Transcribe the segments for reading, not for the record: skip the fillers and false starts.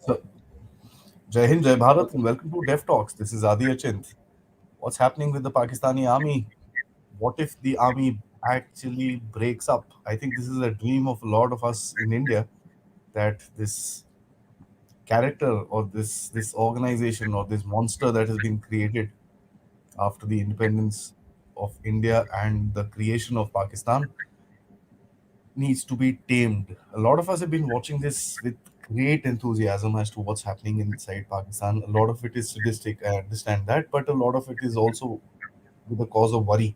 So, Jai Hind, Jai Bharat, and welcome to Dev Talks. This is Aadi Achint. What's happening with the Pakistani army? What if the army actually breaks up? I think this is a dream of a lot of us in India that this character or this organization or this monster that has been created after the independence of India and the creation of Pakistan needs to be tamed. A lot of us have been watching this with great enthusiasm as to what's happening inside Pakistan. A lot of it is sadistic, I understand that, but a lot of it is also with the cause of worry.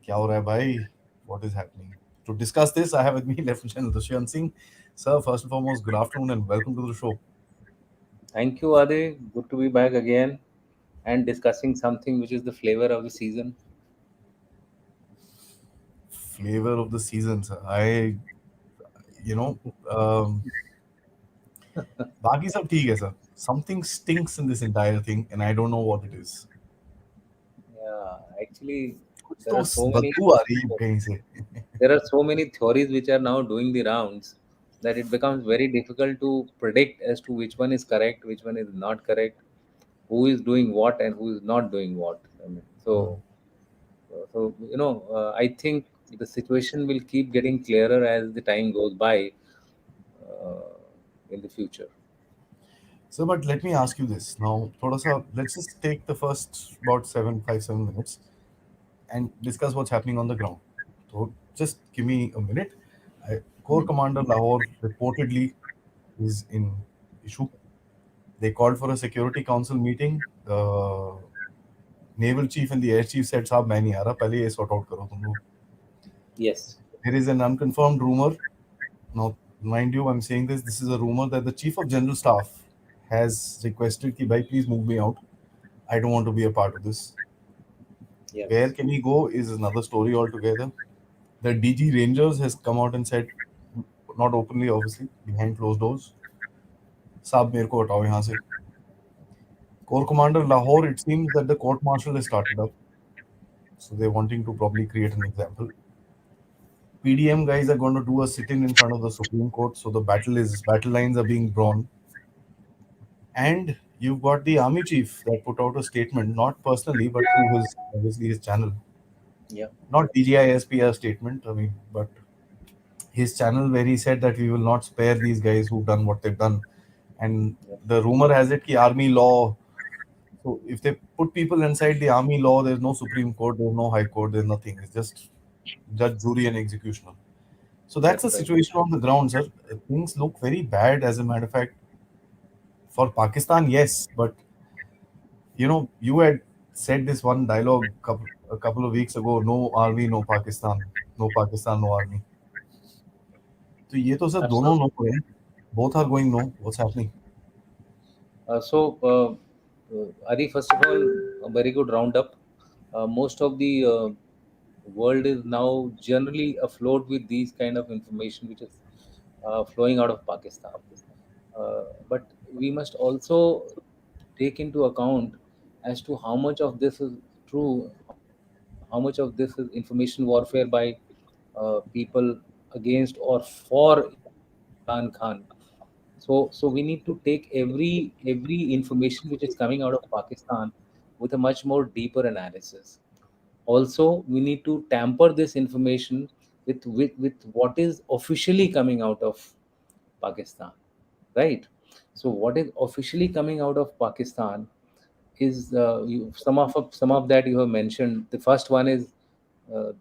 Kya ho raha hai bhai? What is happening? To discuss this, I have with me Lieutenant General Dushyant Singh. Sir, first and foremost, good afternoon and welcome to the show. Thank you, Aadi. Good to be back again and discussing something which is the flavor of the season. Flavor of the season, sir. You know, um, बाकी सब ठीक है, sir. Something stinks in this entire thing, and I don't know what it is. Yeah, actually, कुछ there तो are so many बदबू आ रही है कहीं से. there are so many theories which are now doing the rounds that it becomes very difficult to predict as to which one is correct, which one is not correct, who is doing what and who is not doing what. I mean, I think the situation will keep getting clearer as the time goes by uh, in the future. So, but let me ask you this now. थोड़ा सा, let's just take the first about 7 minutes and discuss what's happening on the ground. So, just give me a minute. Corps Commander Lahore reportedly is in issue. They called for a Security Council meeting. The Naval Chief and the Air Chief said, "साहब मैं नहीं आ रहा. पहले ये sort out करो तुम लोग." Yes, There is an unconfirmed rumor. Now, mind you, I'm saying this. This is a rumor that the Chief of General Staff has requested, "Ki, bhai, please move me out. I don't want to be a part of this." Where yes. can he go is another story altogether. The DG Rangers has come out and said, not openly, obviously, behind closed doors, "साहब मेरे को हटाओ यहाँ से." Corps Commander Lahore, it seems that the court martial has started up, so they're wanting to probably create an example. PDM guys are going to do a sit-in in front of the Supreme Court, so the battle lines are being drawn. And you've got the army chief that put out a statement, not personally, but through his obviously his channel, Yeah. not DGISP statement. I mean, but his channel where he said that we will not spare these guys who've done what they've done. And Yeah. the rumor has it ki army law. So if they put people inside the army law, there's no Supreme Court, there's no High Court, there's nothing. It's just judge, jury, and executioner. So that's the That's right. situation on the ground, sir. Things look very bad, as a matter of fact, for Pakistan. Yes, but you had said this one dialogue a couple of weeks ago: "No army, no Pakistan. No Pakistan, no army." So ये तो sir दोनों Absolutely. no है. Both are going no. What's happening? Adi, first of all, a very good roundup. Most of the world is now generally afloat with these kind of information which is flowing out of Pakistan. But we must also take into account as to how much of this is true, how much of this is information warfare by people against or for Imran Khan. So we need to take every information which is coming out of Pakistan with a much more deeper analysis. Also, we need to tamper this information with what is officially coming out of Pakistan, right? So what is officially coming out of Pakistan is some of that you have mentioned. The first one is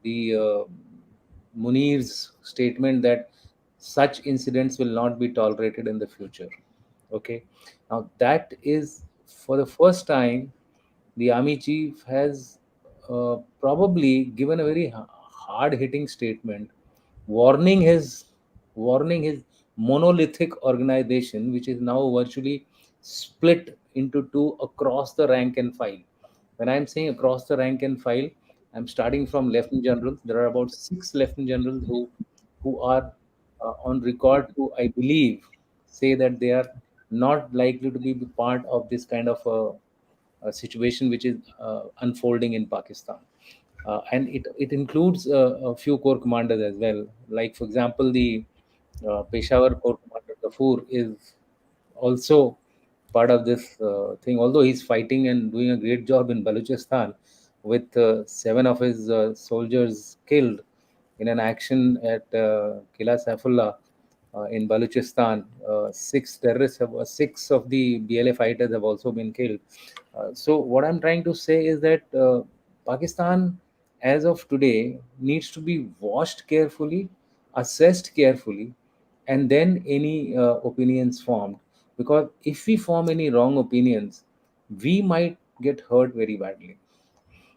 the Munir's statement that such incidents will not be tolerated in the future. Okay, now that is for the first time the army chief has probably given a very hard hitting statement warning his warning his monolithic organization which is now virtually split into two across the rank and file. When I'm saying across the rank and file, I'm starting from lieutenant generals. There are about six lieutenant generals who are on record to, I believe, say that they are not likely to be part of this kind of a situation which is unfolding in Pakistan. And it includes a few corps commanders as well. Like, for example, the Peshawar Corps Commander Ghafoor is also part of this thing. Although he's fighting and doing a great job in Balochistan, with seven of his soldiers killed in an action at Kila Saifullah in Balochistan. Six of the BLA fighters have also been killed. So what I'm trying to say is that Pakistan, as of today, needs to be watched carefully, assessed carefully, and then any opinions formed. Because if we form any wrong opinions, we might get hurt very badly.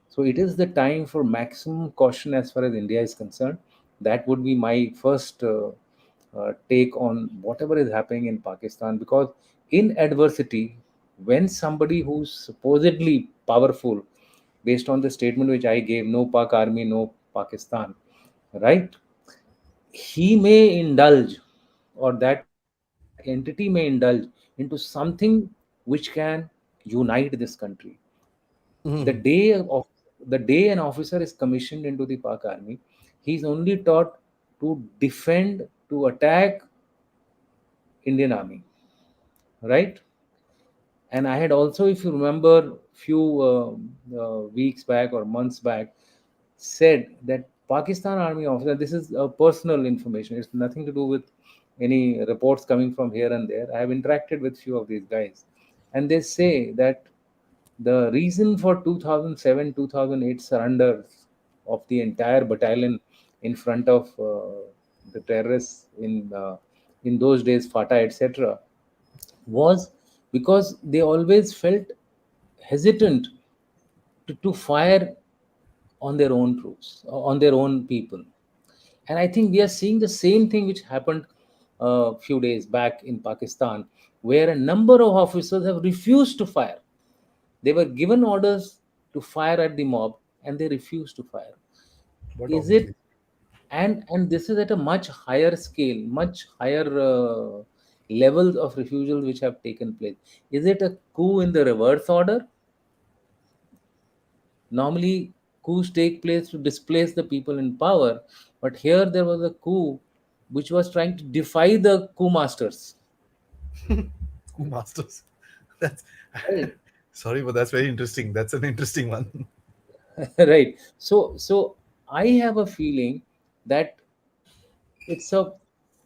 So it is the time for maximum caution as far as India is concerned. That would be my first take on whatever is happening in Pakistan. Because in adversity, when somebody who's supposedly powerful, based on the statement which I gave, no Pak army, no Pakistan, right? He may indulge, or that entity may indulge into something which can unite this country. The Mhm. day of the day an officer is commissioned into the Pak army, he's only taught to defend, to attack Indian army, right? And I had also, if you remember, few weeks back or months back, said that Pakistan army officer. This is personal information. It's nothing to do with any reports coming from here and there. I have interacted with few of these guys, and they say that the reason for 2007 2008 surrenders of the entire battalion in front of the terrorists in those days, Fata, etc., was because they always felt hesitant to fire on their own troops, on their own people. And I think we are seeing the same thing which happened a few days back in Pakistan, where a number of officers have refused to fire. They were given orders to fire at the mob, and they refused to fire. What Is it, obviously. and this is at a much higher scale, much higher levels of refusals which have taken place. Is it a coup in the reverse order? Normally, coups take place to displace the people in power, but here there was a coup which was trying to defy the coup masters. School masters. That's Right. sorry, but that's very interesting. That's an interesting one. Right. So I have a feeling that it's a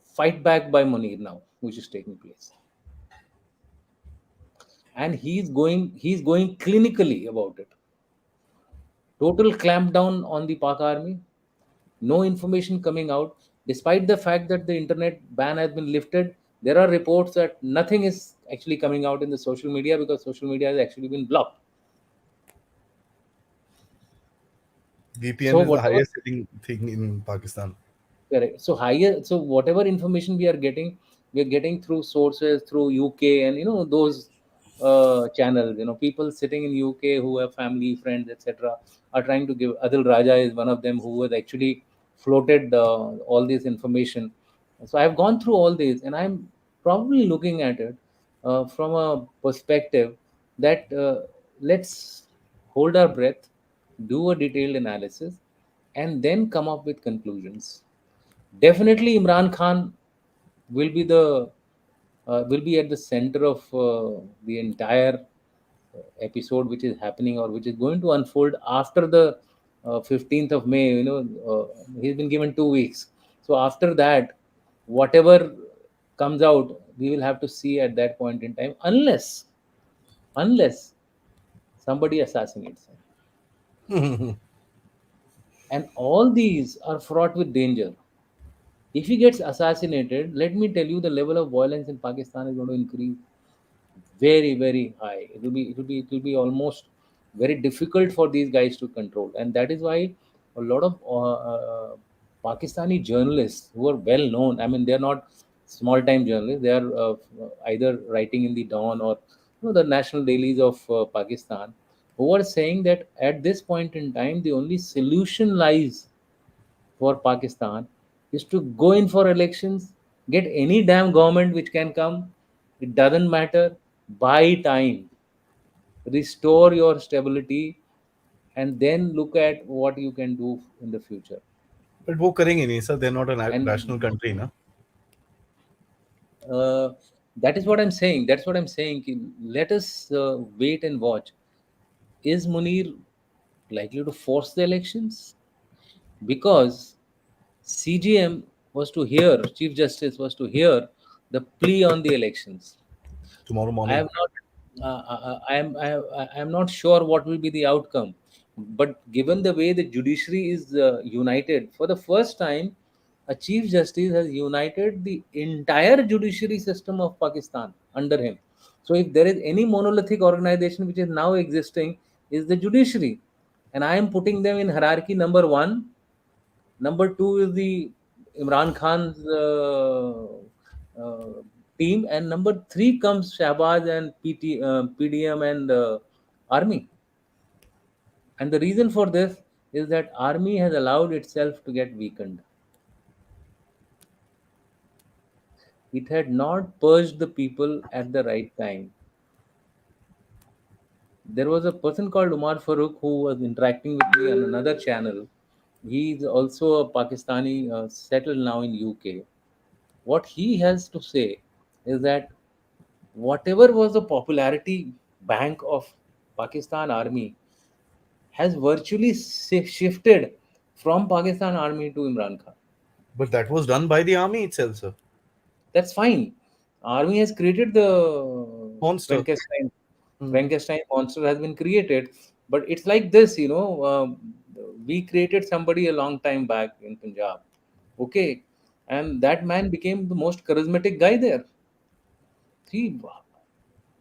fight back by Munir now, which is taking place, and he's going clinically about it. Total clampdown on the Pak army. No information coming out, despite the fact that the internet ban has been lifted. There are reports that nothing is actually coming out in the social media because social media has actually been blocked. VPN So is the whatever. highest selling thing in Pakistan. Correct. So higher. So whatever information we are getting through sources through UK and those channels. People sitting in UK who have family, friends, etc., are trying to give. Adil Raja is one of them who was actually floated all this information. So I've gone through all these, and I'm probably looking at it from a perspective that let's hold our breath, do a detailed analysis, and then come up with conclusions. Definitely, Imran Khan will be at the center of the entire episode, which is happening or which is going to unfold after the 15th of May. He's been given 2 weeks, so after that, whatever comes out, we will have to see at that point in time, unless somebody assassinates him, and all these are fraught with danger. If he gets assassinated, let me tell you, the level of violence in Pakistan is going to increase very, very high. It will be almost very difficult for these guys to control, and that is why a lot of Pakistani journalists who are well known. I mean, they are not small time journalists. They are either writing in the Dawn or the national dailies of Pakistan, who are saying that at this point in time, the only solution lies for Pakistan is to go in for elections, get any damn government which can come. It doesn't matter. Buy time, restore your stability, and then look at what you can do in the future. But वो करेंगे नहीं sir. They're not a And national country, na. uh, That is what I'm saying. That's what I'm saying. Ki let us wait and watch. Is Munir likely to force the elections? Because CGM was to hear, Chief Justice was to hear the plea on the elections. Tomorrow I morning. have not. I am not sure what will be the outcome, but given the way the judiciary is united, for the first time, a chief justice has united the entire judiciary system of Pakistan under him. So, if there is any monolithic organization which is now existing, is the judiciary, and I am putting them in hierarchy number one. Number two is the Imran Khan's uh, team, and number three comes Shahbaz and PDM and Army. And the reason for this is that Army has allowed itself to get weakened. It had not purged the people at the right time. There was a person called Umar Farooq who was interacting with me on another channel. He is also a Pakistani settled now in UK. What he has to say is that whatever was the popularity bank of Pakistan Army has virtually shifted from Pakistan Army to Imran Khan. But that was done by the army itself, sir. That's fine. Army has created the Monster. Frankenstein. Hmm. Frankenstein monster has been created, but it's like this, we created somebody a long time back in Punjab, okay, and that man became the most charismatic guy there. See,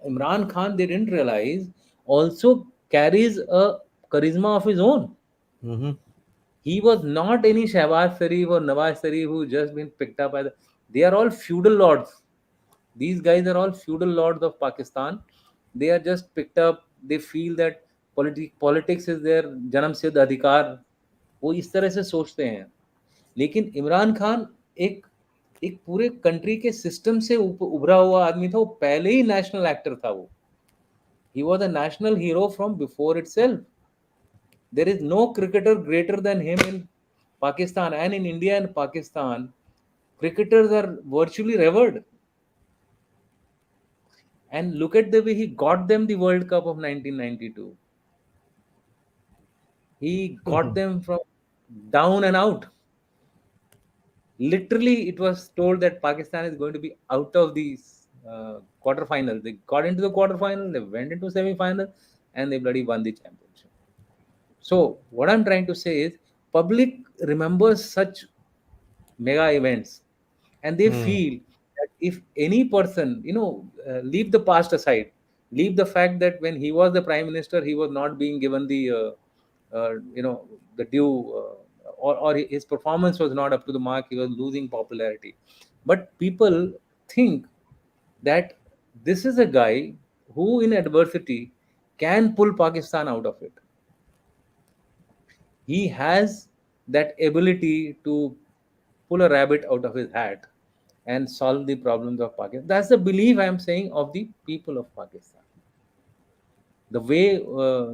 Imran Khan, they didn't realize, also carries a charisma of his own. Hmm. He was not any Shahbaz Sharif or Nawaz Sharif who just been picked up by the. They are all feudal lords. These guys are all feudal lords of Pakistan. They are just picked up. They feel that politics is their जन्म सिद्ध अधिकार. वो इस तरह से सोचते हैं. लेकिन इमरान खान एक एक पूरे कंट्री के सिस्टम से उभरा हुआ आदमी था. वो पहले ही नेशनल एक्टर था वो. He was a national hero from before itself. There is no cricketer greater than him in Pakistan, and in India and Pakistan, cricketers are virtually revered. And look at the way he got them the World Cup of 1992. He got them from down and out. Literally, it was told that Pakistan is going to be out of these quarterfinals. They got into the quarterfinal, they went into semi-final, and they bloody won the championship. So, what I'm trying to say is, public remembers such mega events, and they Hmm. feel that if any person, leave the past aside, leave the fact that when he was the prime minister, he was not being given the the due, or his performance was not up to the mark, he was losing popularity, but people think that this is a guy who in adversity can pull Pakistan out of it. He has that ability to pull a rabbit out of his hat and solve the problems of Pakistan. That's the belief I am saying of the people of Pakistan. The way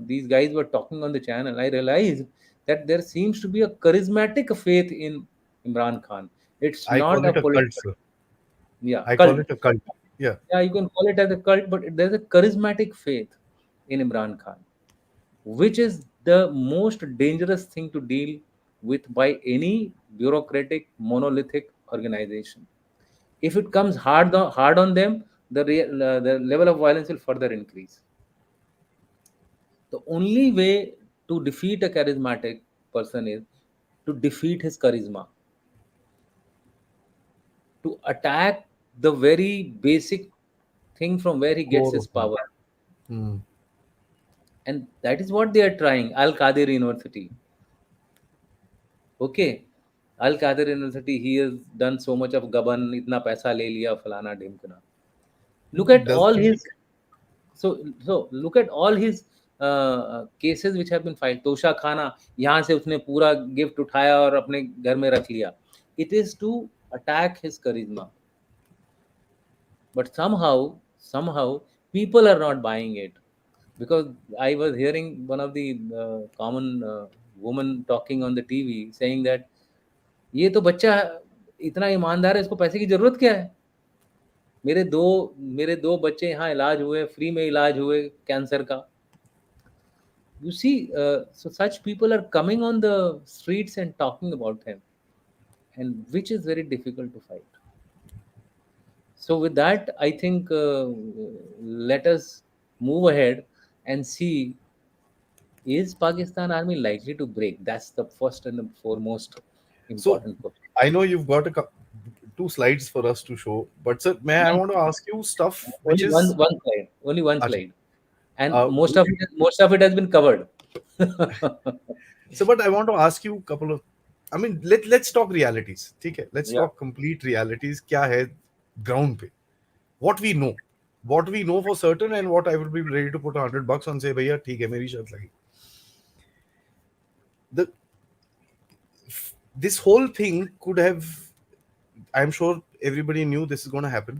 these guys were talking on the channel, I realized that there seems to be a charismatic faith in Imran Khan. It's I not call a it a cult, political, sir. yeah, I call cult. it a cult. Yeah. Yeah, you can call it as a cult, but there's a charismatic faith in Imran Khan, which is the most dangerous thing to deal with by any bureaucratic monolithic organization. If it comes hard on them, the level of violence will further increase. The only way to defeat a charismatic person is to defeat his charisma, to attack the very basic thing from where he gets Core his of him. power. Hmm. And that is what they are trying. Al Qadir University. Okay. Al Qadir University, he has done so much of gaban, itna paisa le liya, falana dhimkana. Look at Does all his so look at all his cases which have been filed. तोशा खाना, यहाँ से उसने पूरा gift उठाया और अपने घर में रख लिया. It is to attack his charisma, but somehow people are not buying it, because I was hearing one of the common woman talking on the TV saying that ये तो बच्चा इतना ईमानदार है, इसको पैसे की जरूरत क्या है. मेरे दो मेरे दो बच्चे यहाँ इलाज हुए, फ्री में इलाज हुए कैंसर का. You see, so such people are coming on the streets and talking about him, and which is very difficult to fight. So, with that, I think let us move ahead and see, is Pakistan army likely to break? That's the first and the foremost So important question. I know you've got two slides for us to show, but sir, may I One, want to ask you stuff which only one is one slide, only one Acha, slide, and would you, most of it has been covered. so but I want to ask you a couple of, I mean, let's talk realities. Okay, let's Yeah. talk complete realities. क्या है ground पे? What we know for certain, and what I will be ready to put $100 on. Say, भैया ठीक है मेरी शर्त लगी. The This whole thing could have, I'm sure everybody knew this is going to happen.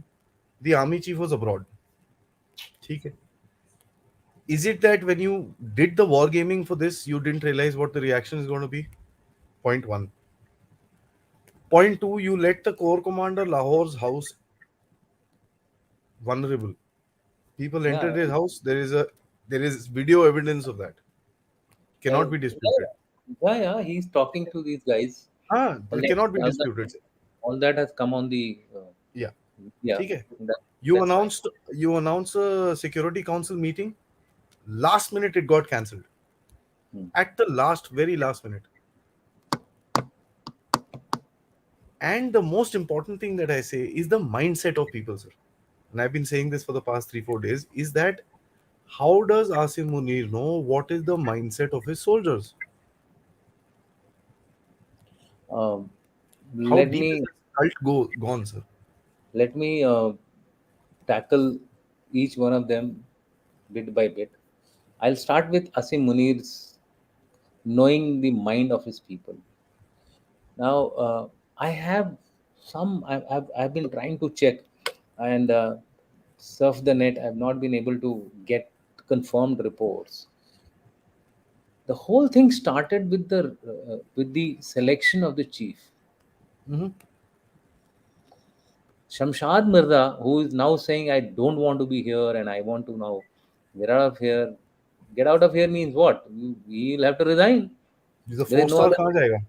The army chief was abroad. ठीक है. Is it that when you did the wargaming for this, you didn't realize what the reaction is going to be? Point one. Point two, you let the Corps Commander Lahore's house vulnerable. People Yeah. entered his house. There is video evidence of that. Cannot be disputed. Yeah, he's talking to these guys. Ah, All it that, cannot be all that, disputed. all that has come on the Yeah. yeah. ठीक है. That, You that's fine. announced a Security Council meeting. Last minute it got cancelled. Hmm. At the very last minute. And the most important thing that I say is the mindset of people, sir. And I've been saying this for the past 3 4 days, is that how does Asim Munir know what is the mindset of his soldiers? Um, How let deep is me this gone, sir? let me tackle each one of them bit by bit. I'll start with Asim Munir's knowing the mind of his people. Now, I have I've been trying to check and surf the net. I've not been able to get confirmed reports. The whole thing started with the selection of the chief. Hmm. Shamshad Mirza, who is now saying, I don't want to be here and I want to now get out of here. Get out of here means what? He'll have to resign. He's a There is four no star other कहाँ जाएगा?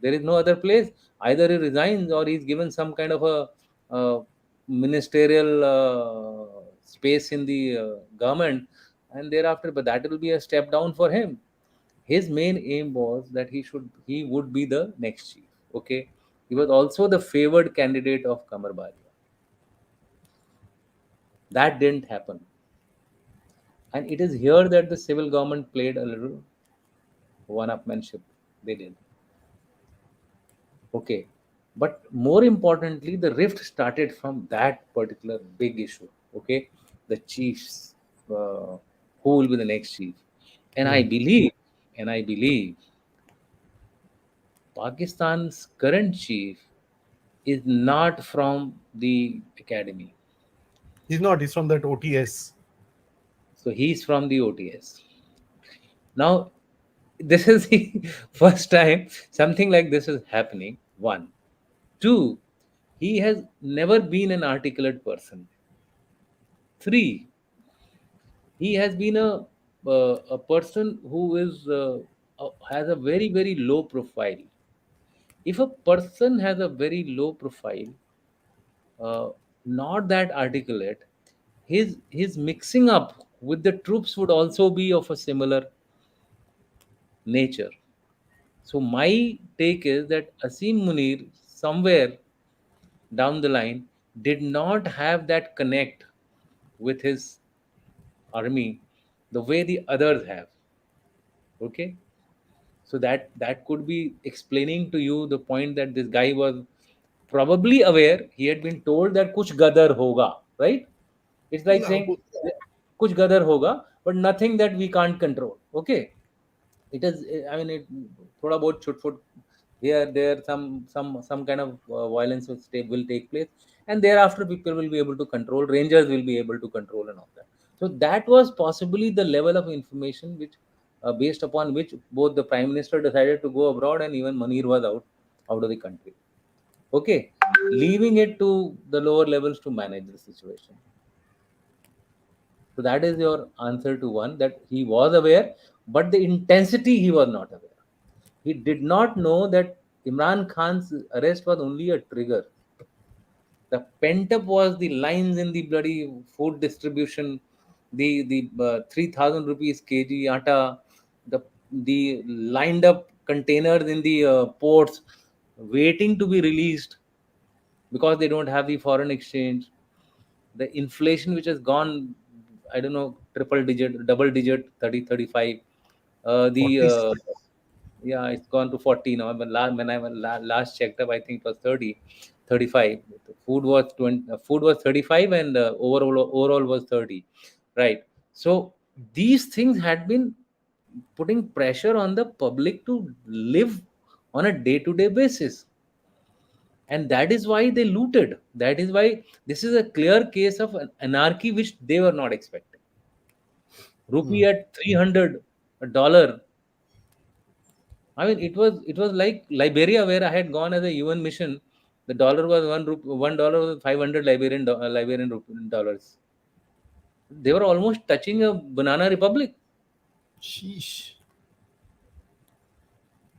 there is no other place. Either he resigns or he's given some kind of a ministerial space in the government, and thereafter, but that will be a step down for him. His main aim was that he would be the next chief. Okay, he was also the favored candidate of Kamar Baria. That didn't happen. And it is here that the civil government played a little one-upmanship. They did. Okay. But more importantly, the rift started from that particular big issue. Okay. The chiefs, who will be the next chief. And I Hmm. believe, and I believe Pakistan's current chief is not from the academy. He's not. He's from that OTS. So he's from the OTS. Now, this is the first time something like this is happening. One. Two, he has never been an articulate person. Three, he has been a person who has a very low profile. If a person has a very low profile, uh, not that articulate, his mixing up with the troops would also be of a similar nature. So my take is that Asim Munir somewhere down the line did not have that connect with his army the way the others have. Okay, so that could be explaining to you the point that this guy was probably aware. He had been told that kuch gadar hoga, right? It's like saying kuch gadar hoga, but nothing that we can't control. Okay, it is, I mean, it thoda bahut chut fut here there, some kind of violence will take place, and thereafter people will be able to control, rangers will be able to control and all that. So that was possibly the level of information which based upon which both the prime minister decided to go abroad and even Manir was out of the country. Okay, leaving it to the lower levels to manage the situation. So that is your answer to one, that he was aware, but the intensity he was not aware. He did not know that Imran Khan's arrest was only a trigger. The pent up was the lines in the bloody food distribution, the 3,000 rupees kg atta, the lined up containers in the ports, waiting to be released because they don't have the foreign exchange. The inflation which has gone, I don't know, triple digit, double digit, 30, 35. The 46. Yeah, it's gone to 40 now. But when I last checked up, I think it was 30, 35. Food was 20, food was 35, and overall was 30, right? So these things had been putting pressure on the public to live on a day-to-day basis, and that is why they looted. That is why this is a clear case of an anarchy which they were not expecting. Hmm. Rupee at 300, a dollar. I mean, it was like Liberia, where I had gone as a UN mission. The dollar was $1 was 500 dollars. They were almost touching a banana republic, Sheesh.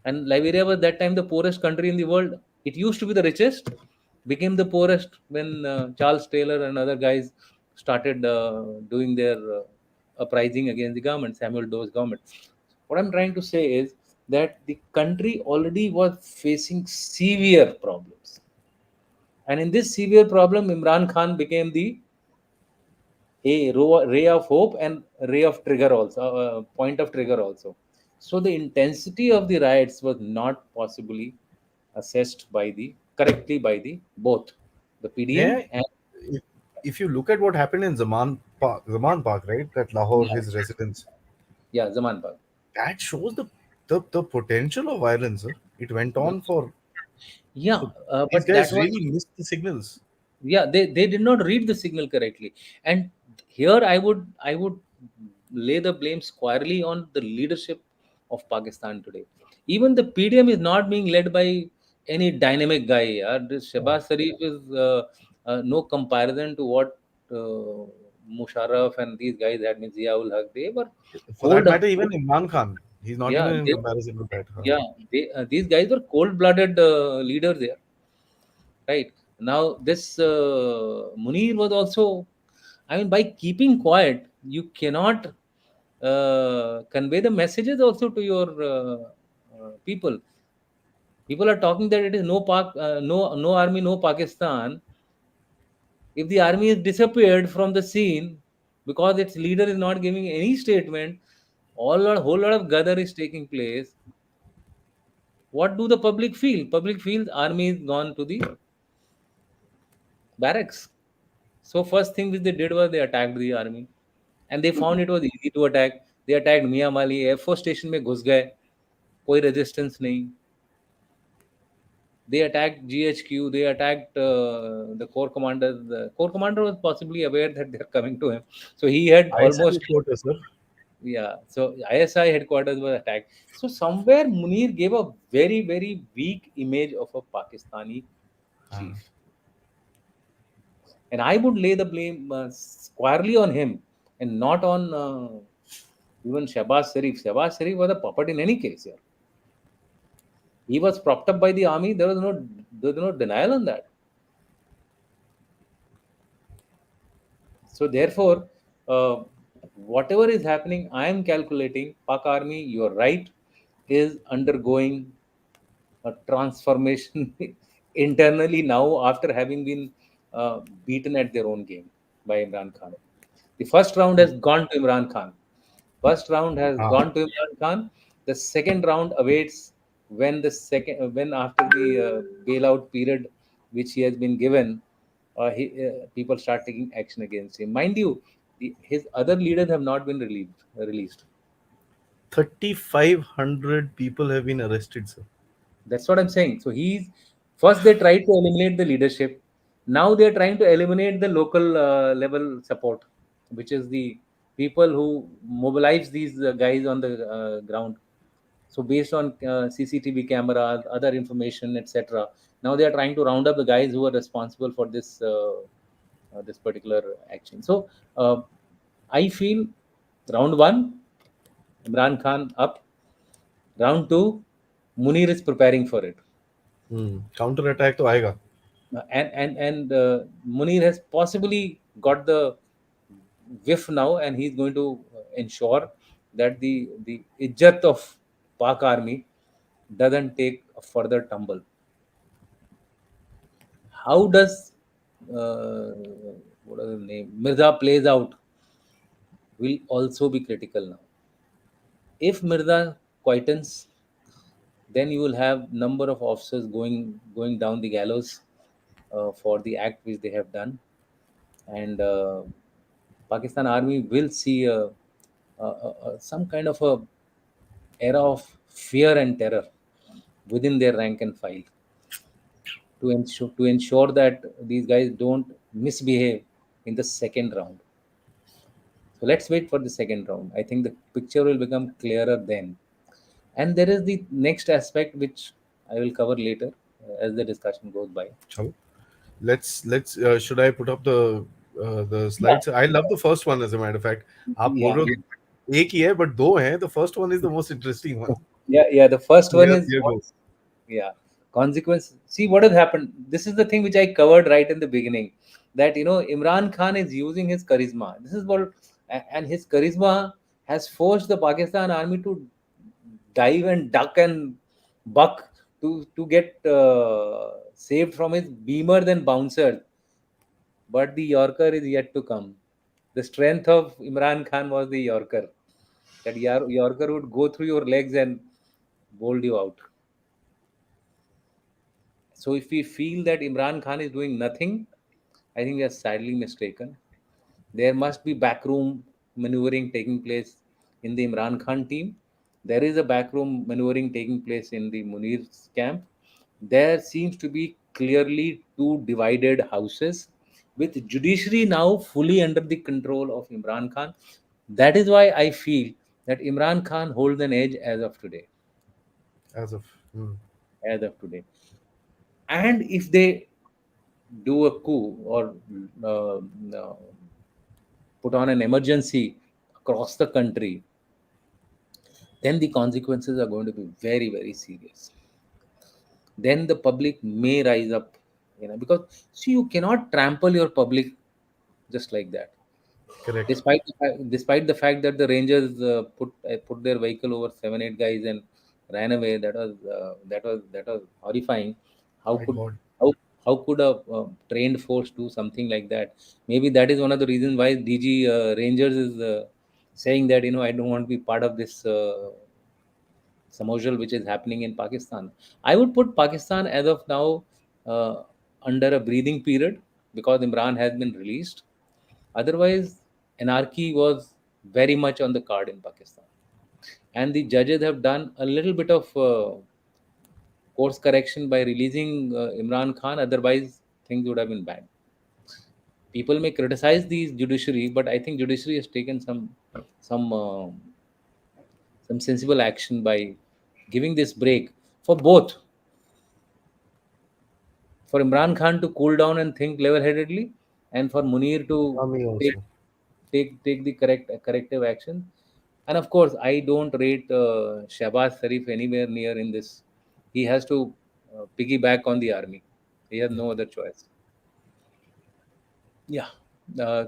and Liberia was that time the poorest country in the world. It used to be the richest, became the poorest when Charles Taylor and other guys started doing their uprising against the government, Samuel Doe's government. What I'm trying to say is that the country already was facing severe problems. And in this severe problem, Imran Khan became the ray of hope and ray of trigger also, point of trigger also. So the intensity of the riots was not possibly assessed by the correctly by the both the PDM May I, and if, if you look at what happened in Zaman Park, right, that Lahore, yeah, his residence, yeah, Zaman Park. that shows the potential of violence. Sir. It went on for Yeah, so these but guys that was, really missed the signals. yeah, they did not read the signal correctly, and here I would lay the blame squarely on the leadership of Pakistan today. Even the PDM is not being led by any dynamic guy. This Oh. Shehbaz Sharif is no comparison to what Musharraf and these guys had been. Ziaul Haq, they were For that cold. matter, even Imran Khan, he's not Yeah, even in they, comparison with that. Huh? yeah, these guys were cold-blooded leaders there, right? Now this Munir was also, I mean, by keeping quiet, you cannot convey the messages also to your people. People are talking that it is no army, no Pakistan. If the army is disappeared from the scene because its leader is not giving any statement, a whole lot of gather is taking place. What do the public feel? Public feels army is gone to the barracks. So first thing which they did was they attacked the army, and they found it was easy to attack. They attacked Mia Mali Air Force Station में घुस गए, कोई resistance नहीं. They attacked GHQ. They attacked the corps commander. The corps commander was possibly aware that they're coming to him, so he had ISI almost, reporter, sir. yeah. So ISI headquarters was attacked. So somewhere Munir gave a very weak image of a Pakistani Uh, chief, and I would lay the blame squarely on him and not on even Shahbaz Sharif. Shahbaz Sharif was a puppet in any case. Yeah. He was propped up by the army. There was no denial on that. So therefore, whatever is happening, I am calculating Pak army. You are right, is undergoing a transformation internally now after having been beaten at their own game by Imran Khan. The first round has gone to Imran Khan. First round has uh, gone to Imran Khan. The second round awaits when after the bailout period which he has been given, people start taking action against him. Mind you, his other leaders have not been released. 3,500 people have been arrested, sir. That's what I'm saying. So he's first they tried to eliminate the leadership. Now they are trying to eliminate the local level support, which is the people who mobilize these guys on the ground. So based on CCTV cameras, other information, etc., now they are trying to round up the guys who are responsible for this particular action. So I feel round one, Imran Khan up. Round two, Munir is preparing for it. Counter attack तो आएगा. And Munir has possibly got the whiff now, and he's going to ensure that the ijjat of Pak army doesn't take a further tumble. How does what is the name Mirza plays out will also be critical now. If Mirza quietens, then you will have number of officers going down the gallows for the act which they have done, and Pakistan army will see some kind of a era of fear and terror within their rank and file to ensure that these guys don't misbehave in the second round. So let's wait for the second round. I think the picture will become clearer then. And there is the next aspect which I will cover later as the discussion goes by. चलो. Let's should I put up the Yeah, slides? I love the first one, as a matter of fact. आप बोल yeah, रहे हो एक ही है, but दो हैं. The first one is the most interesting one. yeah. The first one Here, is here what? goes. Yeah, consequence. See what has happened. This is the thing which I covered right in the beginning. That Imran Khan is using his charisma. This is what, and his charisma has forced the Pakistan army to dive and duck and buck to get saved from his beamers and bouncers. But the Yorker is yet to come. The strength of Imran Khan was the Yorker. That Yorker would go through your legs and bolt you out. So if we feel that Imran Khan is doing nothing, I think we are sadly mistaken. There must be backroom maneuvering taking place in the Imran Khan team. There is a backroom maneuvering taking place in the Munir's camp. There seems to be clearly two divided houses with judiciary now fully under the control of Imran Khan. That is why I feel that Imran Khan holds an edge as of today. As of As of today. And if they do a coup or uh, uh, put on an emergency across the country, then the consequences are going to be very, very serious. Then the public may rise up, because see, you cannot trample your public just like that. correct. Despite the fact that the Rangers put their vehicle over 7-8 guys and ran away, that was horrifying. How My could God. how how could a trained force do something like that? Maybe that is one of the reasons why DG Rangers is saying that I don't want to be part of this samojal which is happening in Pakistan. I would put Pakistan as of now under a breathing period because Imran has been released. Otherwise, anarchy was very much on the card in Pakistan. And the judges have done a little bit of course correction by releasing Imran Khan. Otherwise, things would have been bad. People may criticize the judiciary, but I think judiciary has taken some sensible action by giving this break for both, for Imran Khan to cool down and think level-headedly, and for Munir to Army take also. take the corrective action. And of course, I don't rate Shahbaz Sharif anywhere near in this. He has to piggyback on the army. He has no other choice. Yeah.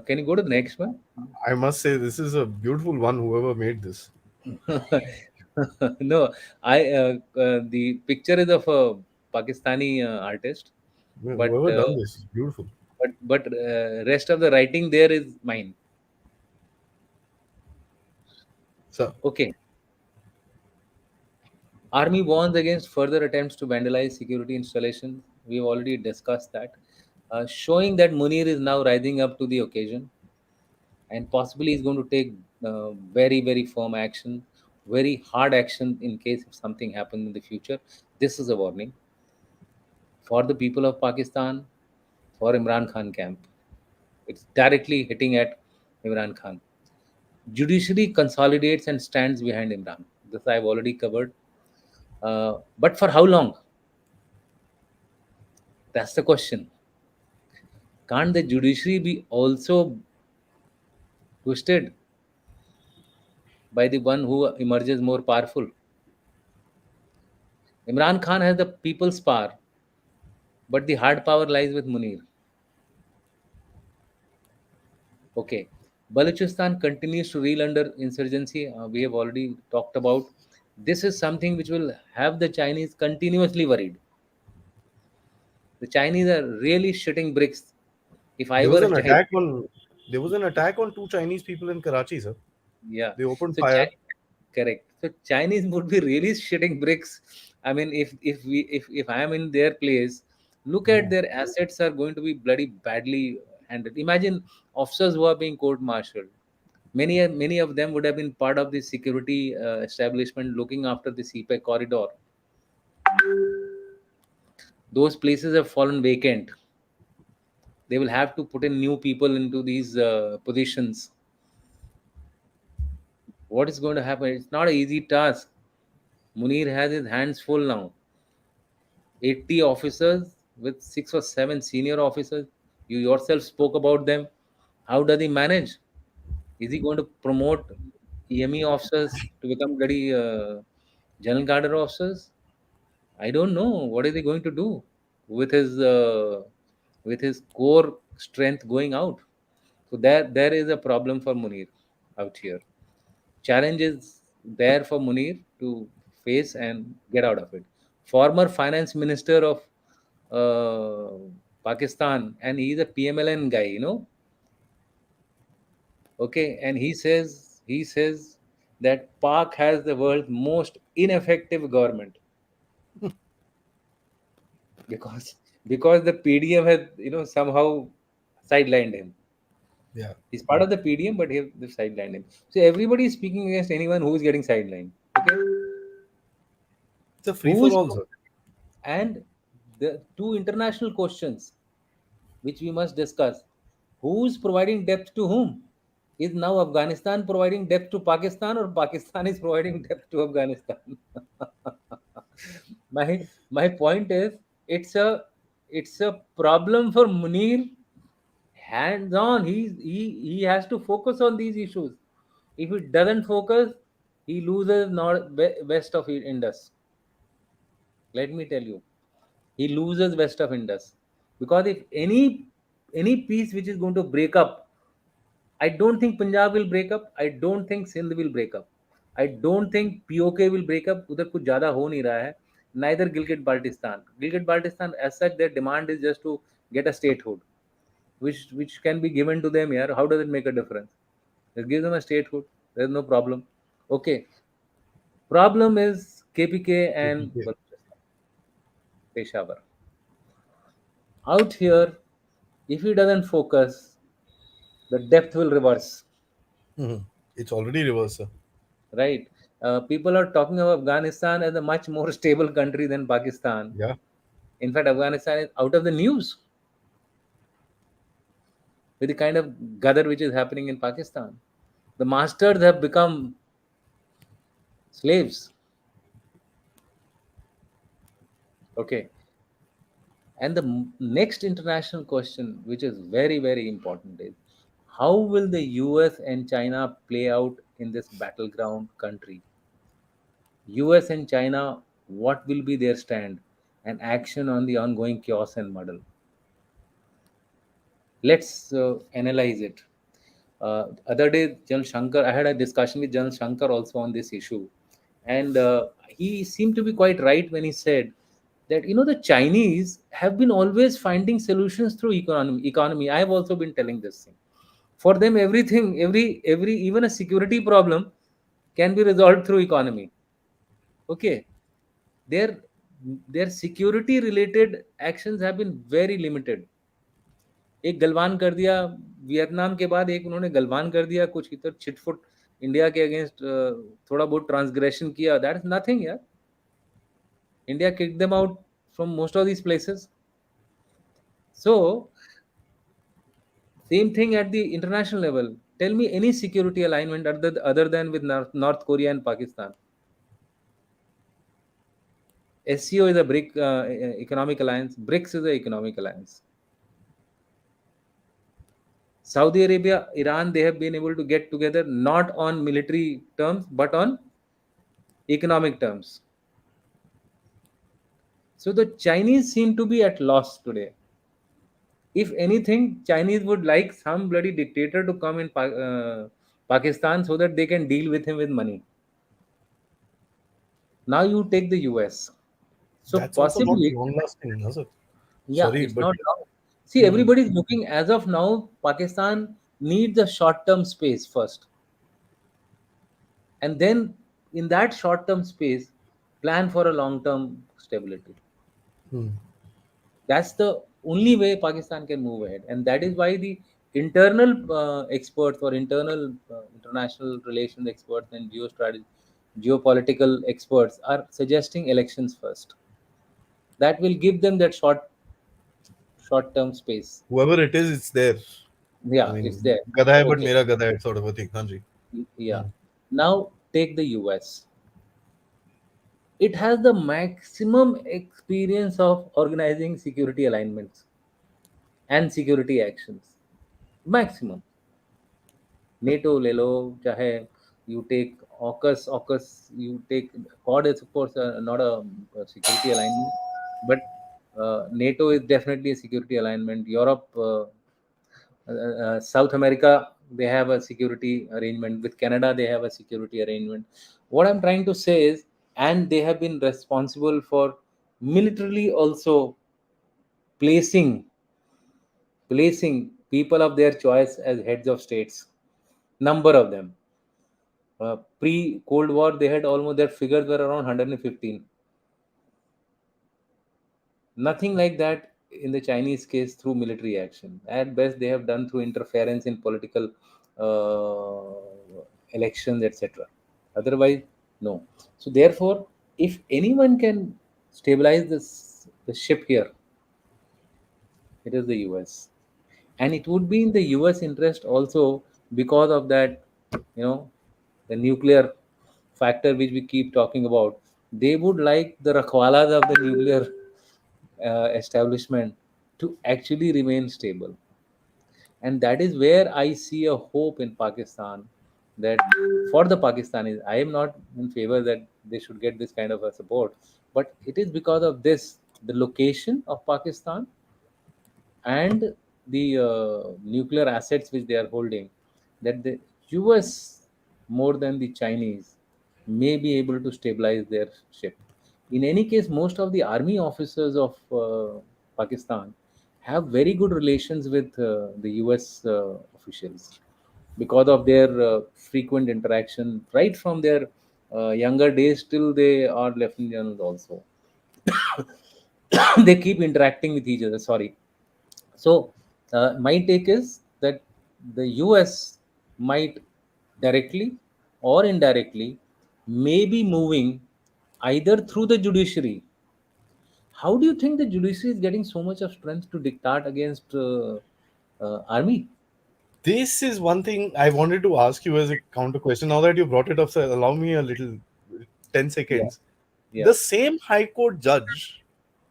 Can you go to the next one? I must say, this is a beautiful one. Whoever made this, No, the picture is of a Pakistani artist, but whoever done this is beautiful. rest of the writing there is mine. So Okay. Army warns against further attempts to vandalize security installations. We've already discussed that, showing that Munir is now rising up to the occasion and possibly is going to take very, very firm action, very hard action in case if something happens in the future. This is a warning for the people of Pakistan, for Imran Khan camp. It's directly hitting at Imran Khan. Judiciary consolidates and stands behind Imran. This I've already covered. But for how long? That's the question. Can't the judiciary be also twisted by the one who emerges more powerful? Imran Khan has the people's power, but the hard power lies with Munir. Okay. Balochistan continues to reel under insurgency. We have already talked about. This is something which will have the Chinese continuously worried. The Chinese are really shitting bricks. If I There were was a an Chinese, attack on there was an attack on two Chinese people in Karachi, sir. yeah. They opened So fire. correct. So Chinese would be really shitting bricks. I mean, if I am in their place, look at Mhm. their assets are going to be bloody badly handled. Imagine officers who are being court-martialed. Many of them would have been part of the security establishment looking after the CPEC corridor. Those places have fallen vacant. They will have to put in new people into these positions. What is going to happen? It's not an easy task. Munir has his hands full now. 80 officers with 6 or 7 senior officers. You yourself spoke about them. How does he manage? Is he going to promote EME officers to become bloody general cadre officers? I don't know. What is he going to do with his core strength going out? So there is a problem for Munir out here. Challenge is there for Munir to face and get out of it. Former finance minister of Pakistan, and he's a PMLN guy, Okay, and he says that Pak has the world's most ineffective government because the PDM has somehow sidelined him. Yeah. He's part of the PDM, but they've sidelined him. So everybody is speaking against anyone who is getting sidelined. Okay, It's a free for who's all, sir. and the two international questions which we must discuss: who's providing depth to whom? Is now Afghanistan providing depth to Pakistan, or Pakistan is providing depth to Afghanistan? My point is, it's a problem for Munir. Hands on, he has to focus on these issues. If he doesn't focus, he loses west of Indus. Let me tell you, he loses west of Indus, because if any piece which is going to break up, I don't think Punjab will break up. I don't think Sindh will break up. I don't think POK will break up. उधर कुछ ज़्यादा हो नहीं रहा है. Neither Gilgit Baltistan. Gilgit Baltistan, as such, their demand is just to get a statehood, which can be given to them here. How does it make a difference? Just give them a statehood. There's no problem. Okay. Problem is KPK and Yeah. Balochistan, Peshawar. Out here, if he doesn't focus, the depth will reverse. Mhm. It's already reversed, sir. Right? People are talking of Afghanistan as a much more stable country than Pakistan. Yeah. In fact, Afghanistan is out of the news with the kind of gather which is happening in Pakistan. The masters have become slaves. Okay. And the next international question, which is very, very important, is how will the US and China play out in this battleground country? US and China, what will be their stand and action on the ongoing chaos and muddle? Let's analyze it. Other day, Jan Shankar, I had a discussion with Jan Shankar also on this issue, and he seemed to be quite right when he said that the Chinese have been always finding solutions through economy. I have also been telling this thing. For them, everything, every even a security problem can be resolved through economy. Okay, their their security related actions have been very limited. एक गलवान कर दिया, Vietnam के बाद एक उन्होंने गलवान कर दिया, कुछ इधर छिटफुट इंडिया के अगेंस्ट थोड़ा बहुत ट्रांसग्रेशन किया, दैट इज नथिंग यार. India kicked them out from most of these places. So same thing at the international level. Tell me any security alignment other than with North Korea and Pakistan. SCO is a BRIC economic alliance. BRICS is a economic alliance. Saudi Arabia, Iran, they have been able to get together not on military terms but on economic terms. So the Chinese seem to be at loss today. If anything, Chinese would like some bloody dictator to come in Pakistan so that they can deal with him with money. Now you take the US. So That's also not possibly, long lasting, is it? yeah, Sorry, it's but not long. See, hmm, everybody is looking as of now. Pakistan needs a short-term space first, and then in that short-term space, plan for a long-term stability. hmm. That's the only way Pakistan can move ahead, and that is why the internal experts or internal international relations experts and geopolitical experts are suggesting elections first. That will give them that short-term space. Whoever it is, it's there. I Yeah, it's mean, there. gada hai, but Okay. mera gada hai, sort of a thing. Hanji. Yeah. Hmm. Now take the US. It has the maximum experience of organizing security alignments and security actions. Maximum. NATO ले लो, चाहे you take AUKUS, you take Quad is of course not a security alignment, but NATO is definitely a security alignment. Europe, South America, they have a security arrangement. With Canada, they have a security arrangement. What I'm trying to say is, and they have been responsible for militarily also placing placing people of their choice as heads of states. Number of them. Pre Cold War, they had almost their figures were around 115. Nothing like that in the Chinese case through military action. At best, they have done through interference in political elections, etc. Otherwise, no. So, therefore, if anyone can stabilize the ship here, it is the US. And it would be in the US interest also because of that, the nuclear factor which we keep talking about. They would like the rakhwalas of the nuclear establishment to actually remain stable, and that is where I see a hope in Pakistan, that for the Pakistanis, I am not in favor that they should get this kind of a support, but it is because of this, the location of Pakistan and the nuclear assets which they are holding, that the US more than the Chinese may be able to stabilize their ship. In any case, most of the army officers of Pakistan have very good relations with the US officials because of their frequent interaction right from their younger days till they are lieutenant generals also. They keep interacting with each other. Sorry. So, my take is that the US might directly or indirectly may be moving either through the judiciary. How do you think the judiciary is getting so much of strength to dictate against army? This is one thing I wanted to ask you as a counter question. Now that you brought it up, sir, allow me a little 10 Yeah, seconds. yeah, The same High Court judge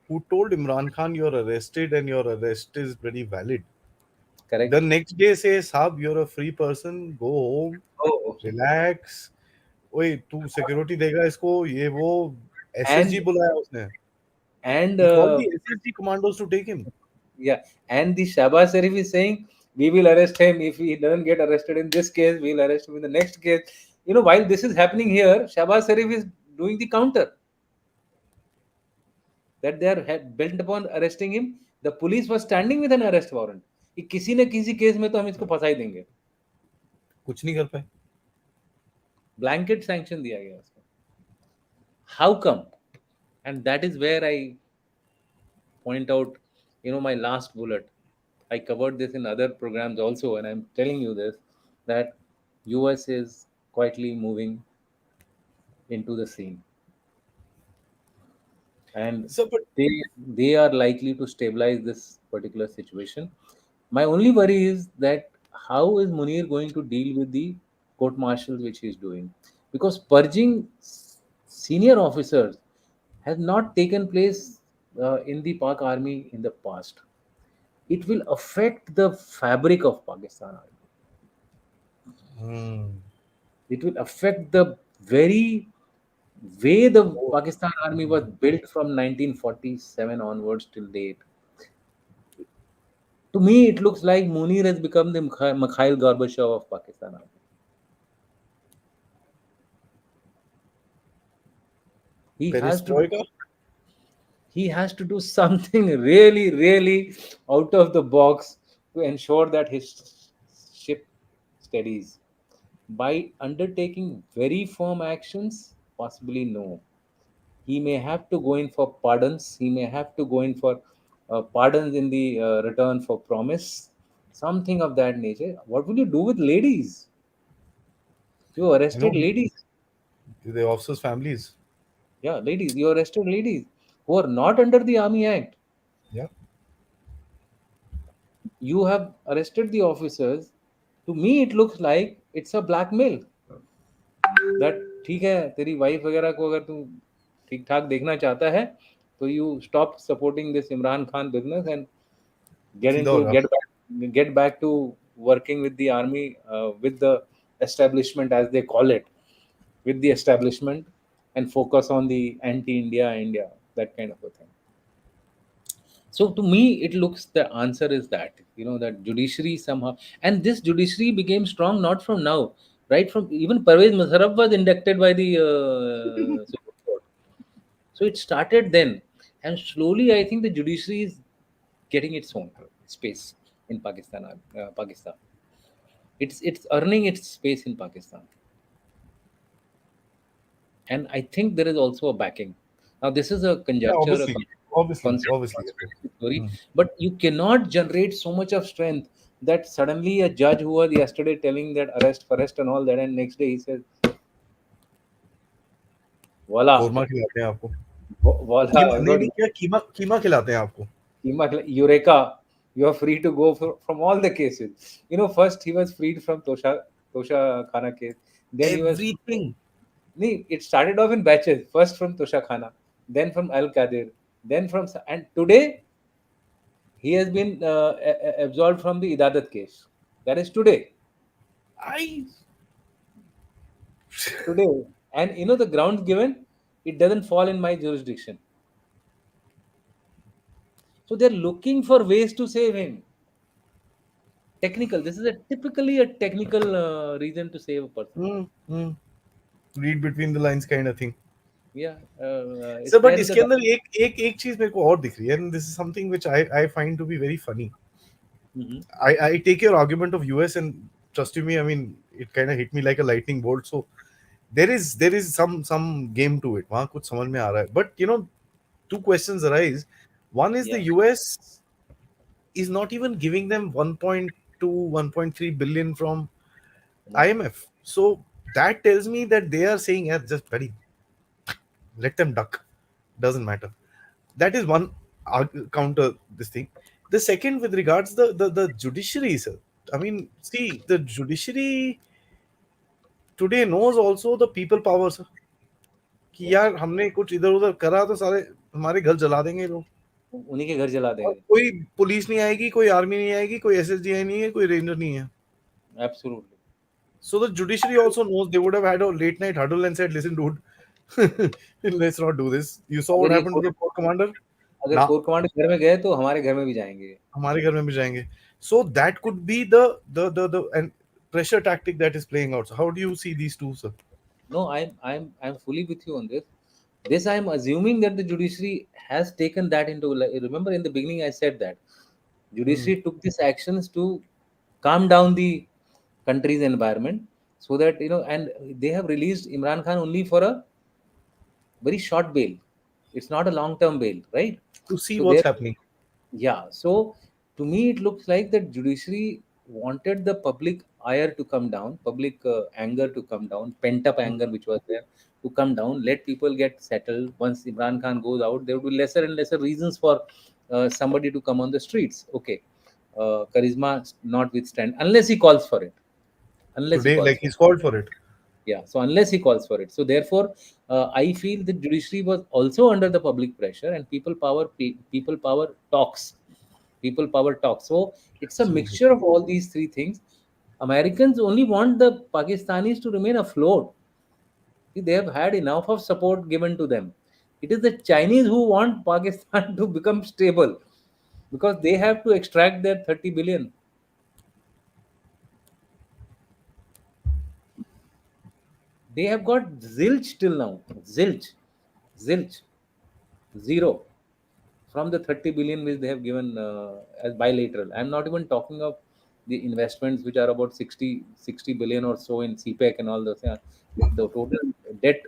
who told Imran Khan you're arrested and your arrest is very valid, the correct. next day says, Sab, you're a free person, go home, Oh, relax. ओए तू security देगा इसको ये वो SSG and बुलाया उसने and he called the SSG commandos to take him. yeah, and the Shahbaz Sharif is saying we will arrest him if he doesn't get arrested in this case. We'll arrest him in the next case. While this is happening here, Shahbaz Sharif is doing the counter that they are bent upon arresting him. The police was standing with an arrest warrant. कि किसी न किसी case में तो हम इसको फंसा ही देंगे. कुछ नहीं कर पाए. Blanket sanction दिया गया उसको. How come? And that is where I point out, my last bullet. I covered this in other programs also, and I'm telling you this, that US is quietly moving into the scene, and So, but they are likely to stabilize this particular situation. My only worry is that how is Munir going to deal with the court martials which he is doing, because purging senior officers has not taken place in the Pak army in the past, it will affect the fabric of Pakistan army. Hmm. It will affect the very way the Oh. Pakistan army was built from 1947 onwards till date. To me, it looks like Munir has become the Mikhail Gorbachev of Pakistan army. He has to do Perestroika? he has to do something really, really out of the box to ensure that his ship steadies. By undertaking very firm actions, possibly no. He may have to go in for pardons. He may have to go in for pardons in the return for promise, something of that nature. What will you do with ladies? You I know arrested ladies. the officers' families. Yeah, ladies. You arrested ladies who are not under the Army Act. Yeah. You have arrested the officers. To me, it looks like it's a blackmail. That ठीक है तेरी wife वगैरह को अगर तू ठीक ठाक देखना चाहता है तो you stop supporting this Imran Khan business and get सीधा into होगा. get back to working with the army, with the establishment as they call it, with the establishment, and focus on the anti India, that kind of a thing. So to me it looks the answer is that, that judiciary somehow, and this judiciary became strong not from now, right from even Parvez Musharraf was inducted by the Supreme Court. So it started then, and slowly I think the judiciary is getting its own space in Pakistan. It's earning its space in Pakistan, and I think there is also a backing. Now this is a Yeah, conjecture, a obviously, obviously, obviously. conspiracy theory, Hmm. but you cannot generate so much of strength that suddenly a judge who was yesterday telling that arrest and all that, and next day he says, voila, korma खिलाते हैं आपको. voila, कीमा नहीं everybody, नहीं क्या कीमा कीमा खिलाते हैं आपको. Eureka, you are free to go from all the cases. First he was freed from Tosha Khana case. Then he was Everything. Nee, it started off in batches. First from Tosha Khana, then from Al Qadir, then and today he has been absolved from the Idadat case. That is today. I Today. And the grounds given, it doesn't fall in my jurisdiction. So they're looking for ways to save him. Technical. This is a typically a technical reason to save a person. hmm. Read between the lines kind of thing. Yeah, it's sir there but in the इसके अंदर document. एक एक चीज मेरे को और दिख रही है, and this is something which I find to be very funny. Mhm. I take your argument of US, and trust you me, I mean it kind of hit me like a lightning bolt. So there is some game to it. वहाँ कुछ समझ में आ रहा है. But two questions arise. One is the Yeah. US is not even giving them 1.2 1.3 billion from No. IMF. So that tells me that they are saying, yeah, just buddy, let them duck. Doesn't matter. That is one counter this thing. The second, with regards the judiciary, sir. I mean, see, the judiciary today knows also the people power, sir. कि Yes. यार हमने कुछ इधर उधर करा तो सारे हमारे घर जला देंगे ये लोग. उन्हीं के घर जला और देंगे. कोई पुलिस नहीं आएगी, कोई आर्मी नहीं आएगी, कोई एसएसडीआई नहीं है, कोई रेंजर नहीं है. Absolutely. So the judiciary also knows. They would have had a late night huddle and said, listen dude, let's not do this. You saw what अगर ये happened to core the court commander. अगर Now core commander घर में गए तो हमारे घर में भी जाएंगे. हमारे घर में भी जाएंगे. So that could be the and pressure tactic that is playing out. So how do you see these two, sir? No, I'm fully with you on this. This I'm assuming that the judiciary has taken that into. Remember, in the beginning, I said that Hmm. judiciary took these actions to calm down the country's environment, so that and they have released Imran Khan only for a very short bail. It's not a long-term bail, right? To see So what's there. happening. Yeah, so to me, it looks like the judiciary wanted the public ire to come down, public anger to come down, pent up Hmm. anger which was there to come down, let people get settled. Once Imran Khan goes out, there will be lesser and lesser reasons for somebody to come on the streets. Okay, charisma notwithstand, unless he calls for it. Unless he Today, calls like for he's called for it. Yeah, so unless he calls for it, so therefore, I feel the judiciary was also under the public pressure, and people power talks, people power talks. So it's a Absolutely. mixture of all these three things. Americans only want the Pakistanis to remain afloat. See, they have had enough of support given to them. It is the Chinese who want Pakistan to become stable, because they have to extract their 30 billion. They have got zilch till now. Zilch. Zilch. Zero. From the 30 billion which they have given as bilateral. I'm not even talking of the investments which are about 60 billion or so in CPEC and all those. Yeah. The total debt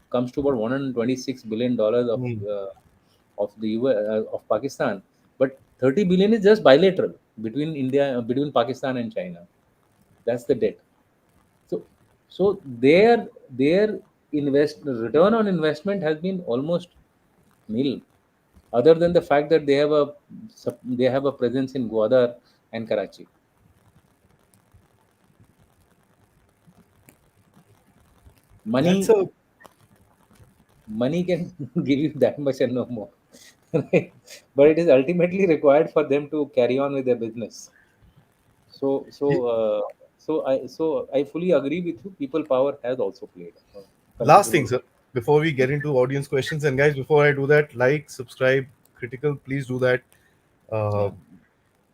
comes to about 126 billion dollars Mm. of the US, of Pakistan, but 30 billion is just bilateral between between Pakistan and China. That's the debt. So their invest return on investment has been almost nil, other than the fact that they have a presence in Gwadar and Karachi. That's Money a money can give you that much and no more, right? But it is ultimately required for them to carry on with their business. So so uh, so I fully agree with you. People power has also played a last considerable thing, role. sir. Before we get into audience questions, and guys, before I do that, like, subscribe, critical, please do that. Uh, Yeah.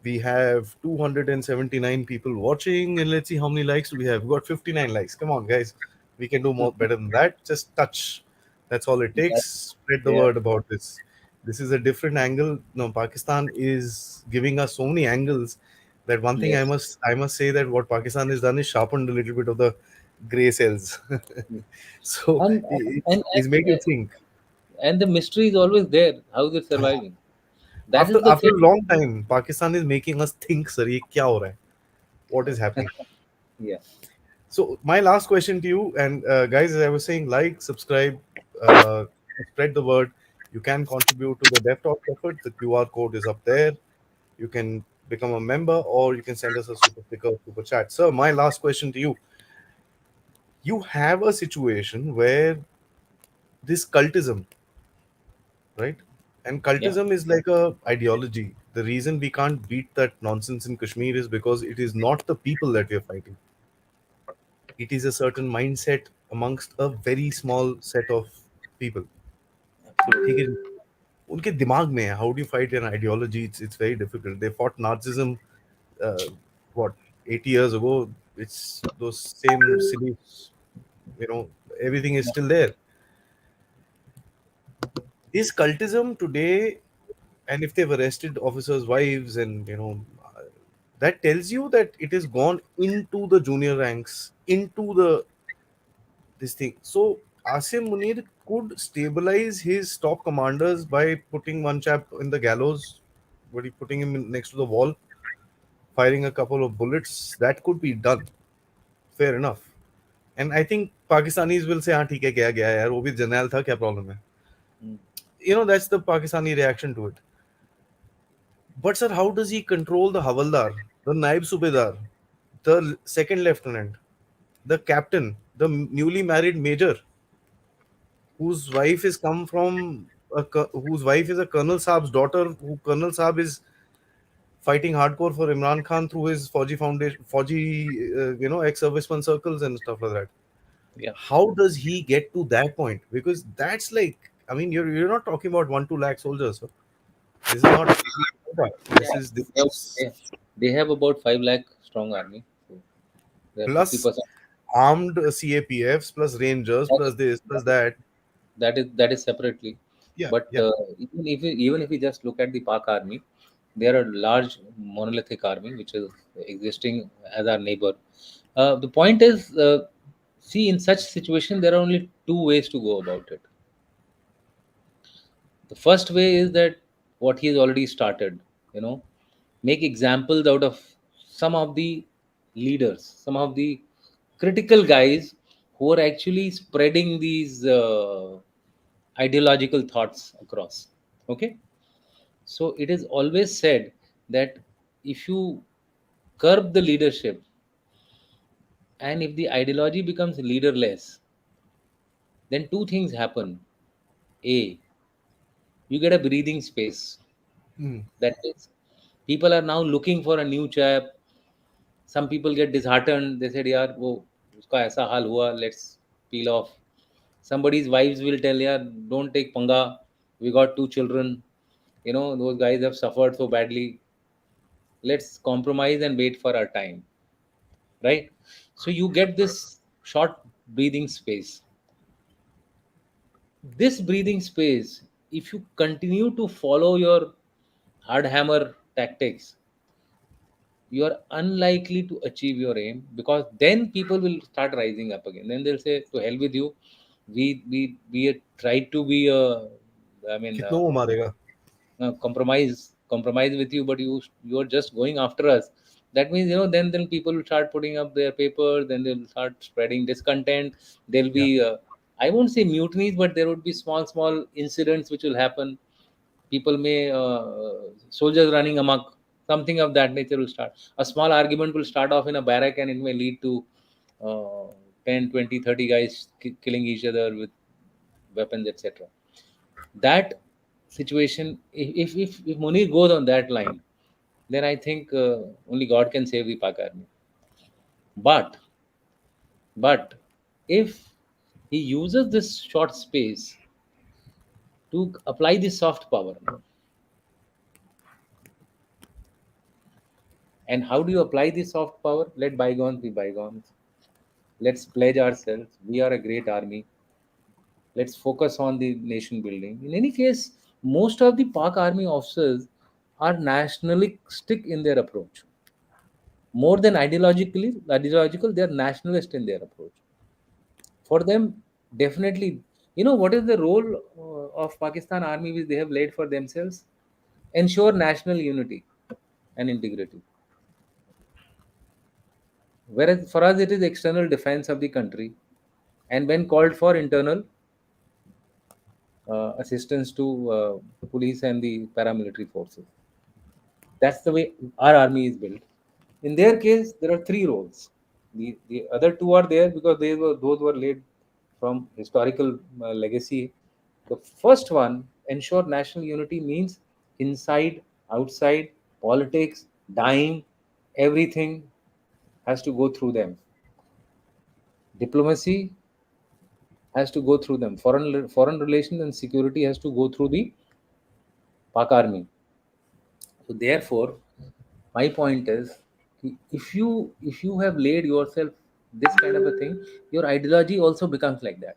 we have 279 people watching, and let's see how many likes do we have. We got 59 likes. Come on, guys, we can do more better than that. Just touch. That's all it That, takes. Spread the yeah. word about this. This is a different angle. No, Pakistan is giving us so many angles that one thing Yes. I must say that what Pakistan has done is sharpened a little bit of the gray cells. So and and it's made you think. and the mystery is always there. How is it surviving? That is the After thing. a long time, Pakistan is making us think, sir, ये क्या हो रहा है? What is happening? Yeah. So my last question to you, and guys, as I was saying, like, subscribe, uh, spread the word. You can contribute to the Dev Talk effort. The QR code is up there. You can become a member, or you can send us a super sticker, super chat. Sir, my last question to you: you have a situation where this cultism, right? And Yeah. cultism is like a ideology. The reason we can't beat that nonsense in Kashmir is because it is not the people that we are fighting. It is a certain mindset amongst a very small set of people. ठीक है Absolutely. जी? उनके दिमाग में है. How do you fight an ideology? It's very difficult. They fought Nazism, uh, what, 80 years ago. It's those same silly, you know, everything is Yeah. still there. This cultism today, and if they've arrested officers' wives, and that tells you that it has gone into the junior ranks, into the this thing. So Asim Munir could stabilize his top commanders by putting one chap in the gallows, but he putting him next to the wall, firing a couple of bullets. That could be done. Fair enough. And I think Pakistanis will say, हाँ ठीक है गया गया यार वो भी जर्नैल था क्या problem है. Mm. That's the Pakistani reaction to it. But sir, how does he control the Havaldar, the Naib Subedar, the second lieutenant, the captain, the newly married major, whose wife is come from whose wife is a Colonel Saab's daughter, who Colonel Saab is fighting hardcore for Imran Khan through his Fauji foundation, Fauji, ex-serviceman circles and stuff like that. Yeah. How does he get to that point? Because that's like, I mean, you're not talking about 1-2 lakh soldiers. Sir. This is not. This Yeah. is this They, is they, they have about 5 lakh strong army. So they are fifty plus percent. armed CAPFs plus Rangers plus this plus that. That is separately. Yeah, But yeah. even if we just look at the Pak army, they are a large monolithic army which is existing as our neighbor. The point is, see, in such situation, there are only two ways to go about it. The first way is that what he's already started, you know, make examples out of some of the leaders, some of the critical guys who are actually spreading these ideological thoughts across. Okay, so it is always said that if you curb the leadership, And if the ideology becomes leaderless, then two things happen. A, you get a breathing space. Hmm. That is, people are now looking for a new chap. Some people get disheartened. They said, "यार वो उसका ऐसा हाल हुआ. Let's peel off." Somebody's wives will tell, "यार don't take panga. We got two children. You know those guys have suffered so badly. Let's compromise and wait for our time." Right? So you get this short breathing space. This breathing space, if you continue to follow your hard hammer tactics, you are unlikely to achieve your aim, because then people will start rising up again. Then they'll say, "To hell with you. We tried to be I mean, कितनों वो मारेगा? compromise with you, but you're just going after us." That means, then people will start putting up their papers, then they'll start spreading discontent. There'll Yeah. be I won't say mutinies, but there would be small incidents which will happen. People may soldiers running amok, something of that nature will start. A small argument will start off in a barrack, and it may lead to uh, 10, 20, 30 guys killing each other with weapons, etc. That situation, if Munir goes on that line, then I think only God can save the Pak army. But but if he uses this short space to apply the soft power, and how do you apply the soft power? Let bygones be bygones. Let's pledge ourselves. We are a great army. Let's focus on the nation building. In any case, most of the Pak army officers are nationalistic in their approach. More than ideological, they are nationalist in their approach. For them, definitely, what is the role of Pakistan army which they have laid for themselves? Ensure national unity and integrity. Whereas for us, it is external defense of the country, and when called for, internal assistance to police and the paramilitary forces. That's the way our army is built. In their case, there are three roles. The other two are there because those were laid from historical legacy. The first one, ensure national unity, means inside, outside, politics, dying, everything has to go through them. Diplomacy has to go through them. Foreign relations and security has to go through the Pak army. So therefore, my point is, if you have laid yourself this kind of a thing, your ideology also becomes like that.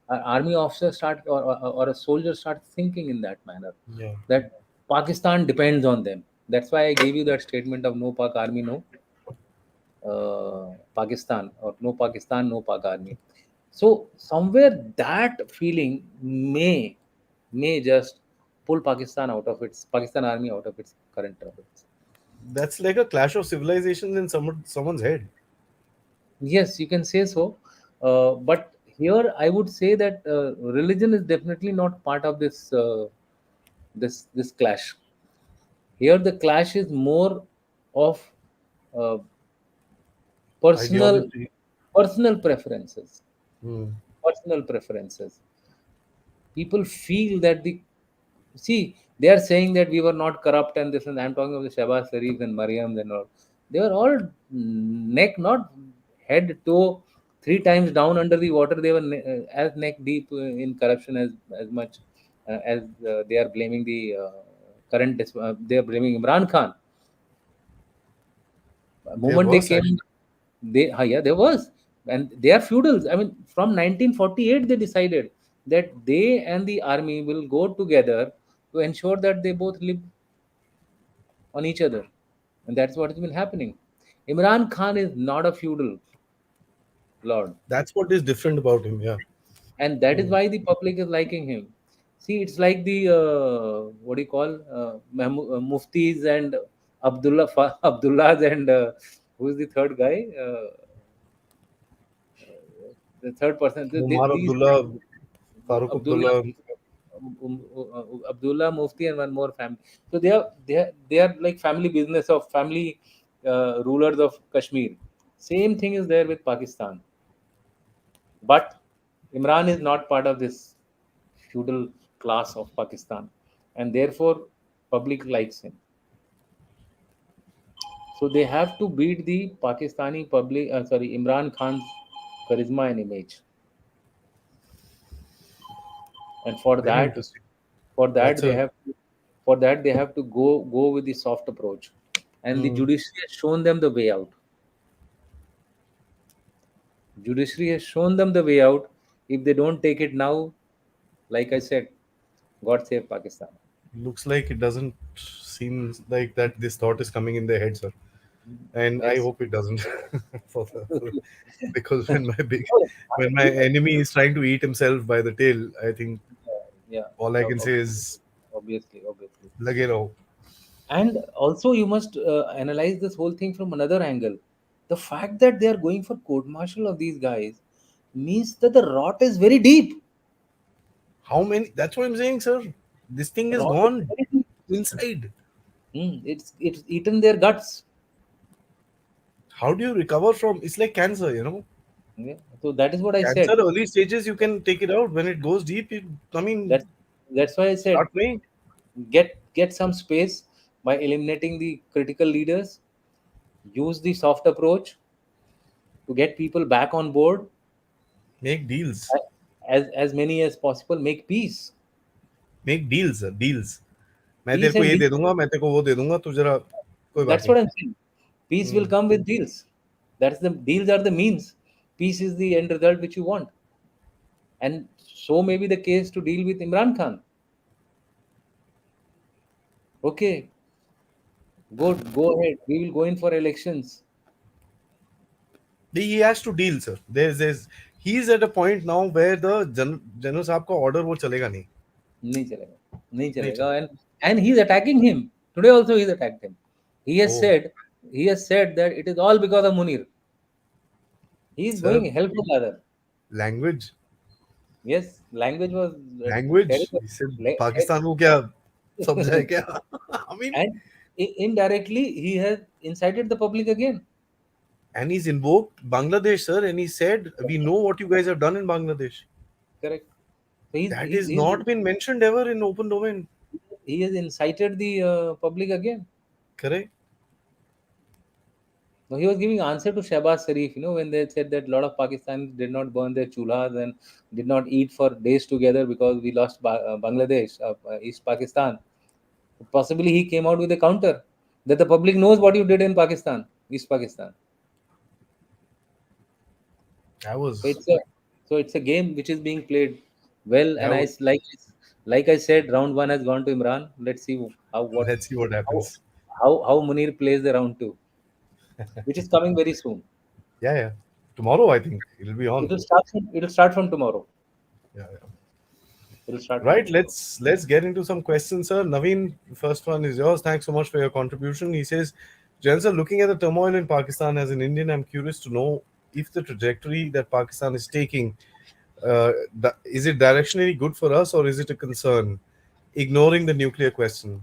An army officer or a soldier starts thinking in that manner, Yeah. that Pakistan depends on them. That's why I gave you that statement of no Pak army, no Pakistan, or no Pakistan, no Pak army. So somewhere that feeling may just pull Pakistan army out of its current troubles. That's like a clash of civilizations in someone's head. Yes, you can say so. But here I would say that religion is definitely not part of this clash. Here the clash is more of uh, personal Ideology. personal preferences. Hmm. Personal preferences. People feel that see, they are saying that we were not corrupt and this, and I'm talking of the Shabazz Sharif and Mariam and all. They were all neck, not head, toe, three times down under the water. They were as neck deep in corruption as much as they are blaming the they are blaming Imran Khan. The There moment they was came, actually. yeah, there was, and they are feudals. I mean, from 1948, they decided that they and the army will go together to ensure that they both live on each other, and that's what has been happening. Imran Khan is not a feudal lord, That's what is different about him. Yeah. and that is Hmm. why the public is liking him. See, it's like the what do you call muftis and Abdullahs and who's the third guy? The third person. Umar These Abdullah, Farooq Abdullah, Abdullah. Abdullah Mufti and one more family. So they are like family business of family rulers of Kashmir. Same thing is there with Pakistan. But Imran is not part of this feudal class of Pakistan, and therefore public likes him. So they have to beat the Pakistani public, sorry, Imran Khan's charisma and image, and Very interesting. for That's that they a have to, for that they have to go with the soft approach, and the mm, judiciary has shown them the way out. Judiciary has shown them the way out. If they don't take it now, like I said, God save Pakistan. looks like it doesn't seem like that this thought is coming in their head, sir. And I Let's. hope it doesn't. Because Oh, when my enemy is trying to eat himself by the tail, I think yeah, all I can say obviously, is obviously. lage raho. And also, you must analyze this whole thing from another angle. The fact that they are going for court martial of these guys means that the rot is very deep. How many? That's what I'm saying, sir. This thing is Rot is gone very deep. inside. It's eaten their guts. How do you recover from? It's like cancer, you know. Yeah. So that is what I Cancer said. early stages you can take it out. When it goes deep, I mean, That's that's why I said start praying. get some space by eliminating the critical leaders. Use the soft approach to get people back on board, Make deals. as many as possible. Make peace, Make deals, sir. Deals. मैं तेरे peace को and ये दे deals. दूंगा, मैं तेरे को वो दे दूंगा, तू जरा कोई बात That's नहीं. what I'm saying. Peace will Hmm. come with deals. That's the deals are the means. Peace is the end result which you want. And so may be the case to deal with Imran Khan. Okay, good, go ahead. We will go in for elections. He has to deal, sir. There's he's at a point now where the general साहब का order वो चलेगा नहीं. नहीं चलेगा, नहीं नहीं चलेगा. चलेगा. And he's attacking him. Today also he's attacked him. He has Oh, said he has said that it is all because of Munir. He is sir, going hell for leather. language, Yes, language was language. terrible. He said Le- Pakistan को क्या समझा है क्या? I mean, and indirectly he has incited the public again. and he's invoked Bangladesh, sir, and he said, "We know what you guys have done in Bangladesh." Correct. So That is not been mentioned ever in open domain. he has incited the public again. Correct? So he was giving answer to Shahbaz Sharif, when they said that a lot of Pakistanis did not burn their chulhas and did not eat for days together because we lost Bangladesh, East Pakistan. Possibly he came out with a counter that the public knows what you did in Pakistan, East Pakistan. That So was it's a so it's a game which is being played well, that and was. like I said, round one has gone to Imran. Let's see Let's see what how happens. how Munir plays the round two, which is coming very soon. Yeah, yeah. Tomorrow, I think it'll be on. It'll start from tomorrow. Yeah, yeah. It'll start from Right. tomorrow. Let's get into some questions, sir. Naveen, the first one is yours. Thanks so much for your contribution. He says, "Jen, sir, looking at the turmoil in Pakistan as an Indian, I'm curious to know if the trajectory that Pakistan is taking, is it directionally good for us or is it a concern? Ignoring the nuclear question."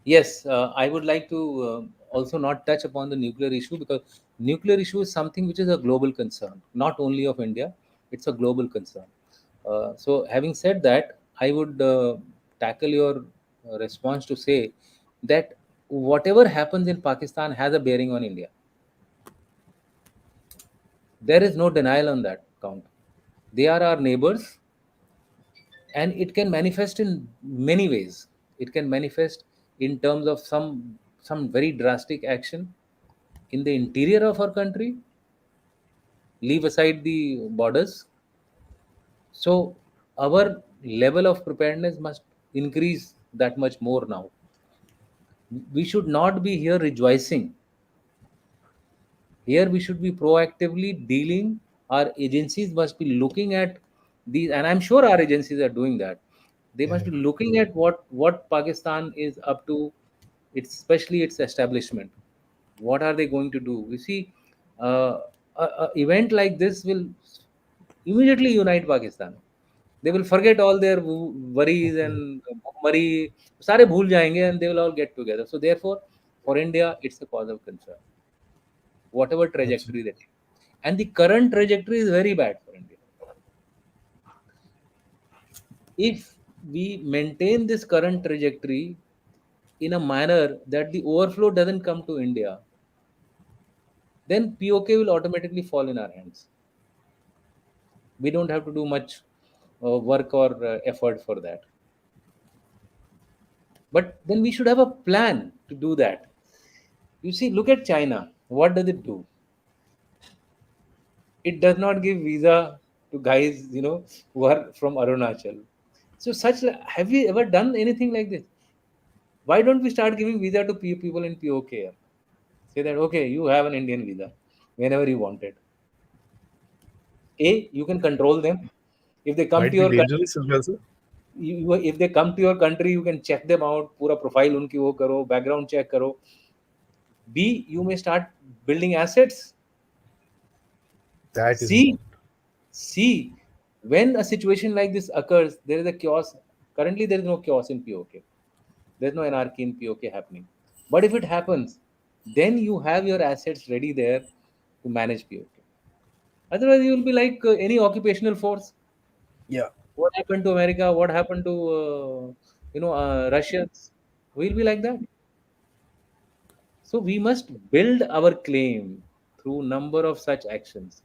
Yes, I would like to also not touch upon the nuclear issue, because nuclear issue is something which is a global concern, not only of India. It's a global concern. So, having said that, I would tackle your response to say that whatever happens in Pakistan has a bearing on India. There is no denial on that count. They are our neighbors, and it can manifest in many ways. It can manifest in terms of some very drastic action in the interior of our country, leave aside the borders. So our level of preparedness must increase that much more now. We should not be here rejoicing. Here we should be proactively dealing. Our agencies must be looking at these, and I'm sure our agencies are doing that. They Yeah, must yeah. be looking at what Pakistan is up to, especially its establishment. What are they going to do? You see, a event like this will immediately unite Pakistan. They will forget all their worries and worry. सारे भूल जाएंगे, and they will all get together. So therefore, for India, it's a cause of concern. whatever trajectory they take. And the current trajectory is very bad for India. If we maintain this current trajectory in a manner that the overflow doesn't come to India, then POK will automatically fall in our hands. We don't have to do much work or effort for that. But then we should have a plan to do that. You see, look at China. What does it do? It does not give visa to guys, who are from Arunachal. So, have we ever done anything like this? Why don't we start giving visa to people in POK? Say that, okay, you have an Indian visa whenever you want it. You can control them. If they come to Might be your country, dangerous as well, sir. if they come to your country, you can check them out. पूरा profile उनकी वो करो, background check करो. You may start building assets. That is See, important. see, when a situation like this occurs, there is a chaos. Currently, there is no chaos in POK. There's no anarchy in POK happening. But if it happens, then you have your assets ready there to manage POK. Otherwise, you will be like any occupational force. Yeah. What happened to America? What happened to Russians? We'll be like that. So we must build our claim through number of such actions.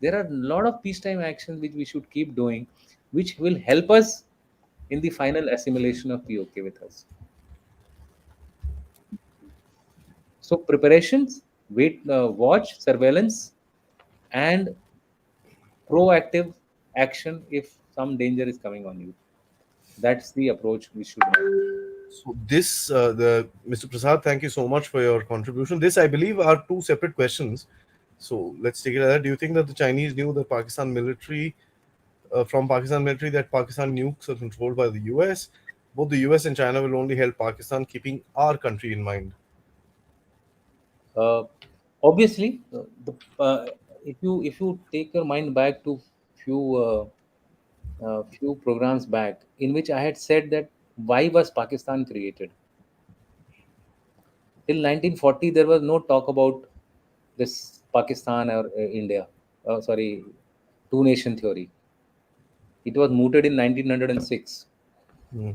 There are a lot of peacetime actions which we should keep doing, which will help us in the final assimilation of POK with us. So preparations, watch, surveillance, and proactive action if some danger is coming on you. That's the approach we should have. So this, the Mr. Prasad, thank you so much for your contribution. This, I believe, are two separate questions. So let's take it at that. Do you think that the Chinese knew the Pakistan military, from Pakistan military, that Pakistan nukes are controlled by the US? Both the US and China will only help Pakistan, keeping our country in mind. Uh, Obviously, if you take your mind back to few programs back, in which I had said that why was Pakistan created? Till 1940, there was no talk about this Pakistan or India. Sorry, two nation theory. It was mooted in 1906, Hmm.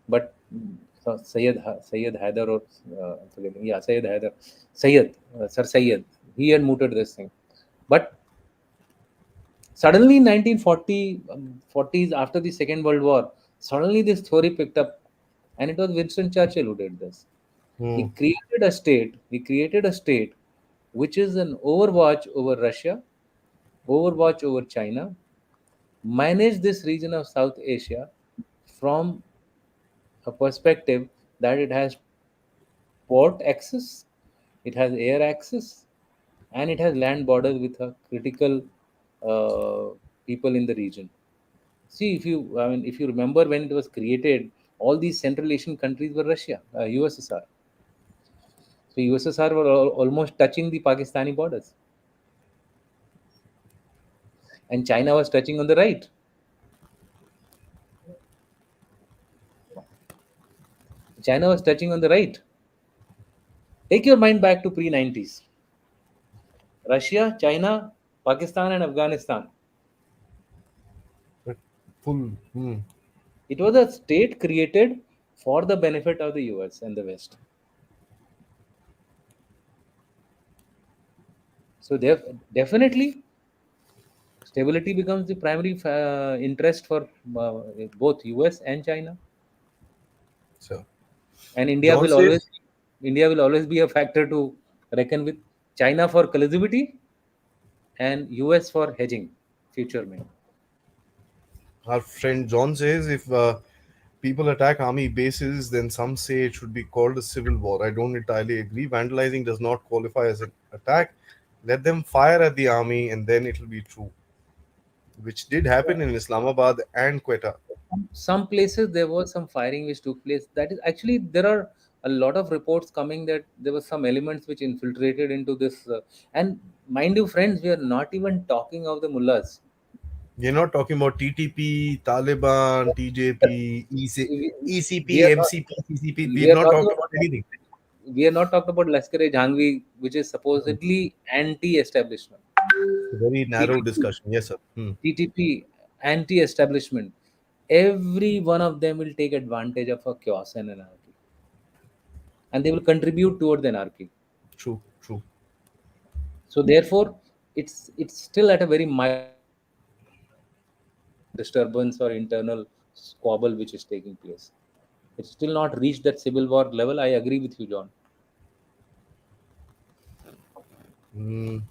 but Sayyid Haider, or forget me, yeah, Sayyid Haider, Sayyid Sir Sayyid, he had mooted this thing. But suddenly in 1940, 40s, after the Second World War, suddenly this theory picked up, and it was Winston Churchill who did this. Hmm. He created a state which is an overwatch over Russia, overwatch over China, manage this region of South Asia from a perspective that it has port access, it has air access, and it has land borders with a critical people in the region. See, if you remember when it was created, all these Central Asian countries were Russia, USSR. So USSR were almost touching the Pakistani borders, and China was touching on the right. China was touching on the right. Take your mind back to pre-90s. Russia, China, Pakistan, and Afghanistan. But full. Hmm. It was a state created for the benefit of the US and the West. So definitely, stability becomes the primary interest for both US and China. So And John says India will always be a factor to reckon with. China for collectivity and US for hedging, future may. our friend John says if people attack army bases, then some say it should be called a civil war. I don't entirely agree. Vandalizing does not qualify as an attack. Let them fire at the army, and then it'll be true, which did happen in Islamabad and Quetta. Some places there was some firing which took place. That is actually, there are a lot of reports coming that there were some elements which infiltrated into this. And mind you, friends, we are not even talking of the mullahs. We're not talking about TTP, Taliban, TJP, We, ECP, we are not. MCP, CCP. We We've are not talking. talked about anything. we are not talking about Lashkar-e-Jhangvi, which is supposedly anti-establishment. It's a very narrow TTP, discussion. Yes, sir. TTP, anti-establishment. Every one of them will take advantage of a chaos and anarchy, and they will contribute toward the anarchy. True, true. So therefore, it's still at a very mild level. It's not an internal disturbance or internal squabble which is taking place. It's still not reached that civil war level. I agree with you, John. Mm.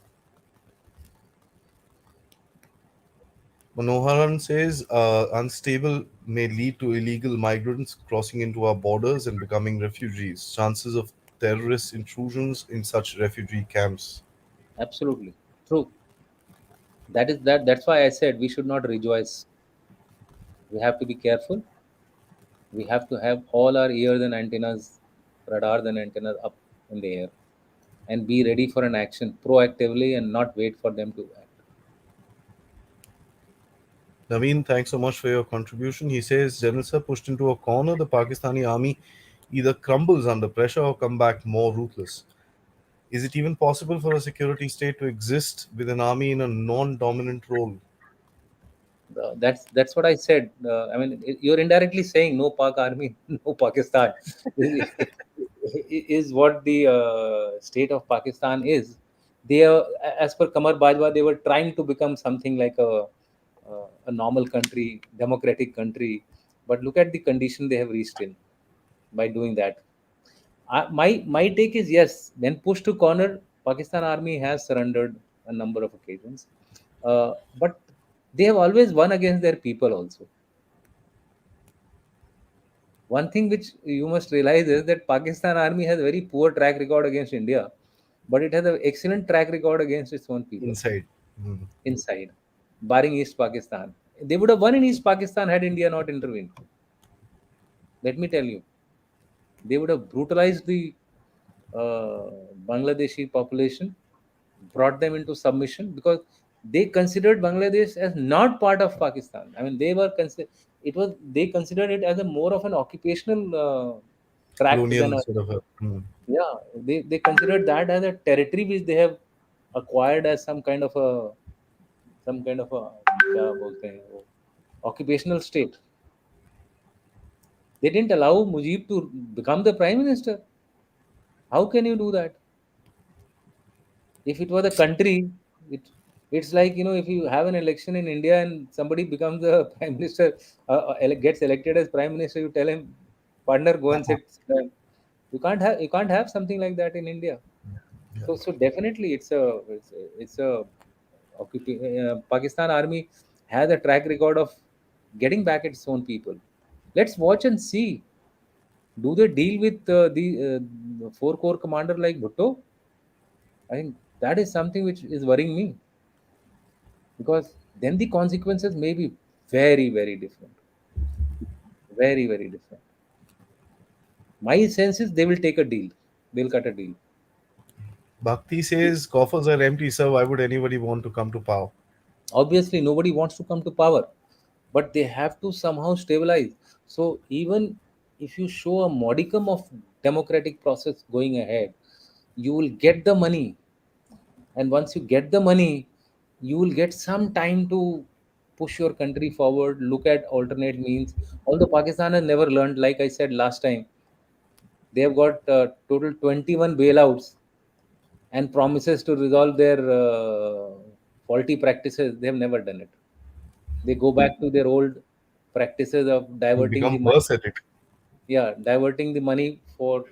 Manoharan says unstable may lead to illegal migrants crossing into our borders and becoming refugees. Chances of terrorist intrusions in such refugee camps. Absolutely true. That's why I said we should not rejoice. We have to be careful. We have to have all our ears and antennas, radars and antennas up in the air, and be ready for an action proactively and not wait for them to act. Naveen, thanks so much for your contribution. He says, General Sir, pushed into a corner, the Pakistani army either crumbles under pressure or come back more ruthless. Is it even possible for a security state to exist with an army in a non-dominant role? That's what I said. I mean, you're indirectly saying no Pak army, no Pakistan, is what the state of Pakistan is. They are, as per Kamar Bajwa, they were trying to become something like a normal country, democratic country. But look at the condition they have reached in by doing that. My take is yes. When pushed to corner, Pakistan army has surrendered a number of occasions, but they have always won against their people also. One thing which you must realize is that Pakistan army has a very poor track record against India, but it has an excellent track record against its own people Inside. Hmm. inside, barring East Pakistan. They would have won in East Pakistan had India not intervened. Let me tell you, they would have brutalized the uh, Bangladeshi population, brought them into submission because they considered Bangladesh as not part of Pakistan. I mean, it was they considered it as a more of an occupational tract than Colonial a, sort of a. yeah. They considered that as a territory which they have acquired as some kind of a क्या बोलते हैं वो, occupational state. They didn't allow Mujib to become the prime minister. How can you do that? If it was a country, it it's like, if you have an election in India and somebody becomes the prime minister, gets elected as prime minister, you tell him, partner, go and sit down. You can't have something like that in India. Yeah. So definitely it's a Pakistan army has a track record of getting back its own people. Let's watch and see. Do they deal with the four core commander like Bhutto? I think that is something which is worrying me, because then the consequences may be very, very different. Very, very different. My sense is they will take a deal. They'll cut a deal. Bhakti says coffers are empty, sir. Why would anybody want to come to power? Obviously, nobody wants to come to power, but they have to somehow stabilize. So even if you show a modicum of democratic process going ahead, you will get the money, and once you get the money, you will get some time to push your country forward, look at alternate means. Although Pakistan has never learned, like I said last time, they have got total 21 bailouts and promises to resolve their faulty practices. They have never done it. They go back to their old practices of You diverting the become money. worse at it. Yeah, diverting the money for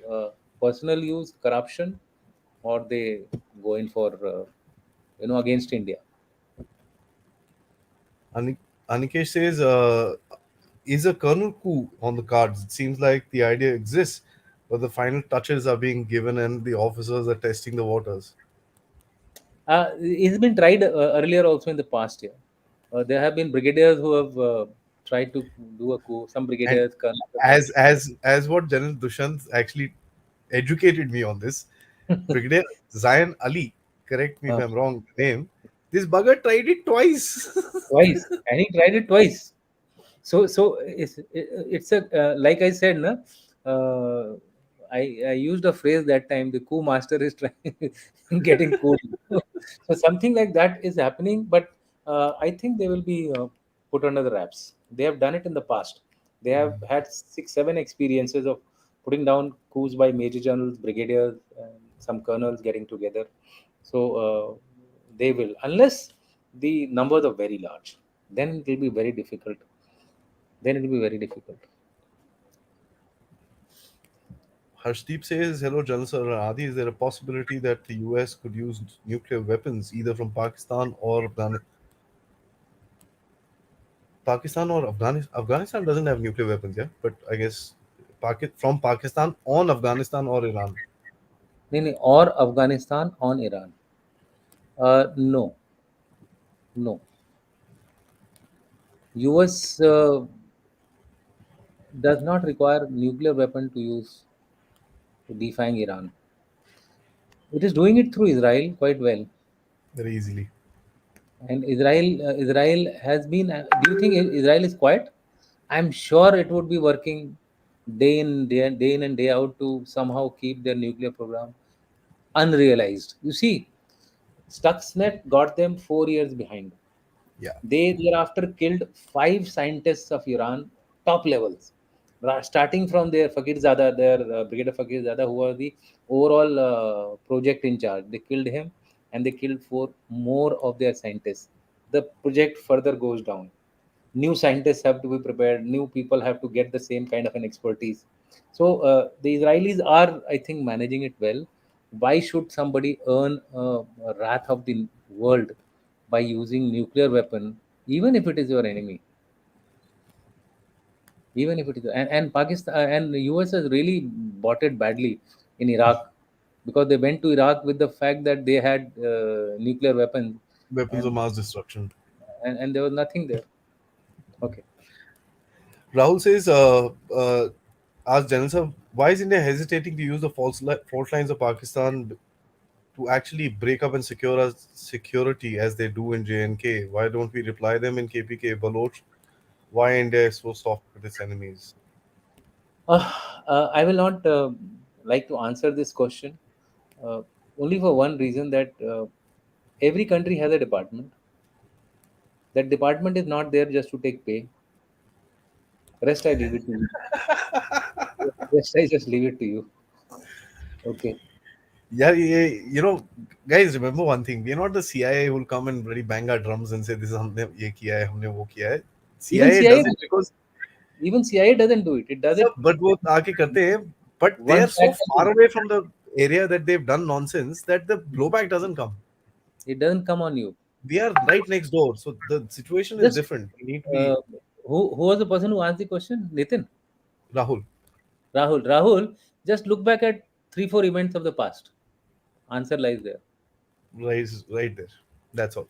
personal use, corruption, or they go in for against India. Ani- Anikesh says, is a kernel coup on the cards? It seems like the idea exists, but the final touches are being given and the officers are testing the waters. It's been tried earlier also in the past year. There have been brigadiers who have tried to do a coup. Some And brigadiers, colonels have tried. as what General Dushyant actually educated me on this, Brigadier Zayan Ali, correct me if Uh, I'm wrong, the name, this bugger tried it twice. Twice, and he tried it twice. So it's a like I said, na, uh, I used a phrase that time. The coup master is trying getting cool. So something like that is happening, but I think they will be put under the wraps. They have done it in the past. They have had 6, 7 experiences of putting down coups by major generals, brigadiers, and some colonels getting together. So they will, unless the numbers are very large, then it will be very difficult. Then it will be very difficult. Harshdeep says, "Hello, General Sir Adi. Is there a possibility that the US could use nuclear weapons either from Pakistan or Afghanistan? Afghanistan doesn't have nuclear weapons, yeah, but I guess from Pakistan on Afghanistan or Iran. नहीं नहीं or Afghanistan on Iran. No, no. US does not require nuclear weapon to use to defying Iran. It is doing it through Israel quite well, Very easily. and Israel has been. Do you think Israel is quiet? I'm sure it would be working day in and day out to somehow keep their nuclear program unrealized. You see, Stuxnet got them 4 years behind. Yeah. They thereafter killed 5 scientists of Iran, top levels, starting from their Fakirzada, their Brigadier Fakirzada, who was the overall project in charge. They killed him, and they killed 4 more of their scientists. The project further goes down. New scientists have to be prepared. New people have to get the same kind of an expertise. So the Israelis are, I think, managing it well. Why should somebody earn wrath of the world by using nuclear weapon, even if it is your enemy? Even if it is, and Pakistan and the US has really bought it badly in Iraq, because they went to Iraq with the fact that they had nuclear weapons, Weapons of and, mass destruction. and there was nothing there. Okay. Rahul says, ask General Sir, why is India hesitating to use the fault lines of Pakistan to actually break up and secure our security as they do in JNK? Why don't we reply them in KPK, Baloch? Why India is so soft with its enemies? I will not like to answer this question, uh, only for one reason, that every country has a department. That department is not there just to take pay. Rest I leave it to you. Rest I just leave it to you. Okay. Yeah, yeah, guys, remember one thing. We're not the CIA who will come and really bang our drums and say, this is हमने ये किया है, हमने वो किया है. Even CIA CIA, does it because, even CIA doesn't do it. It does yeah, it but वो आके करते हैं, but they one are so far factor. away from the area that they've done nonsense that the blowback doesn't come. It doesn't come on you. We are right next door, so the situation is Just different. We need to uh, be who was the person who asked the question? Nitin, Rahul. Rahul. Just look back at 3, 4 events of the past. Answer lies there. Right there. That's all.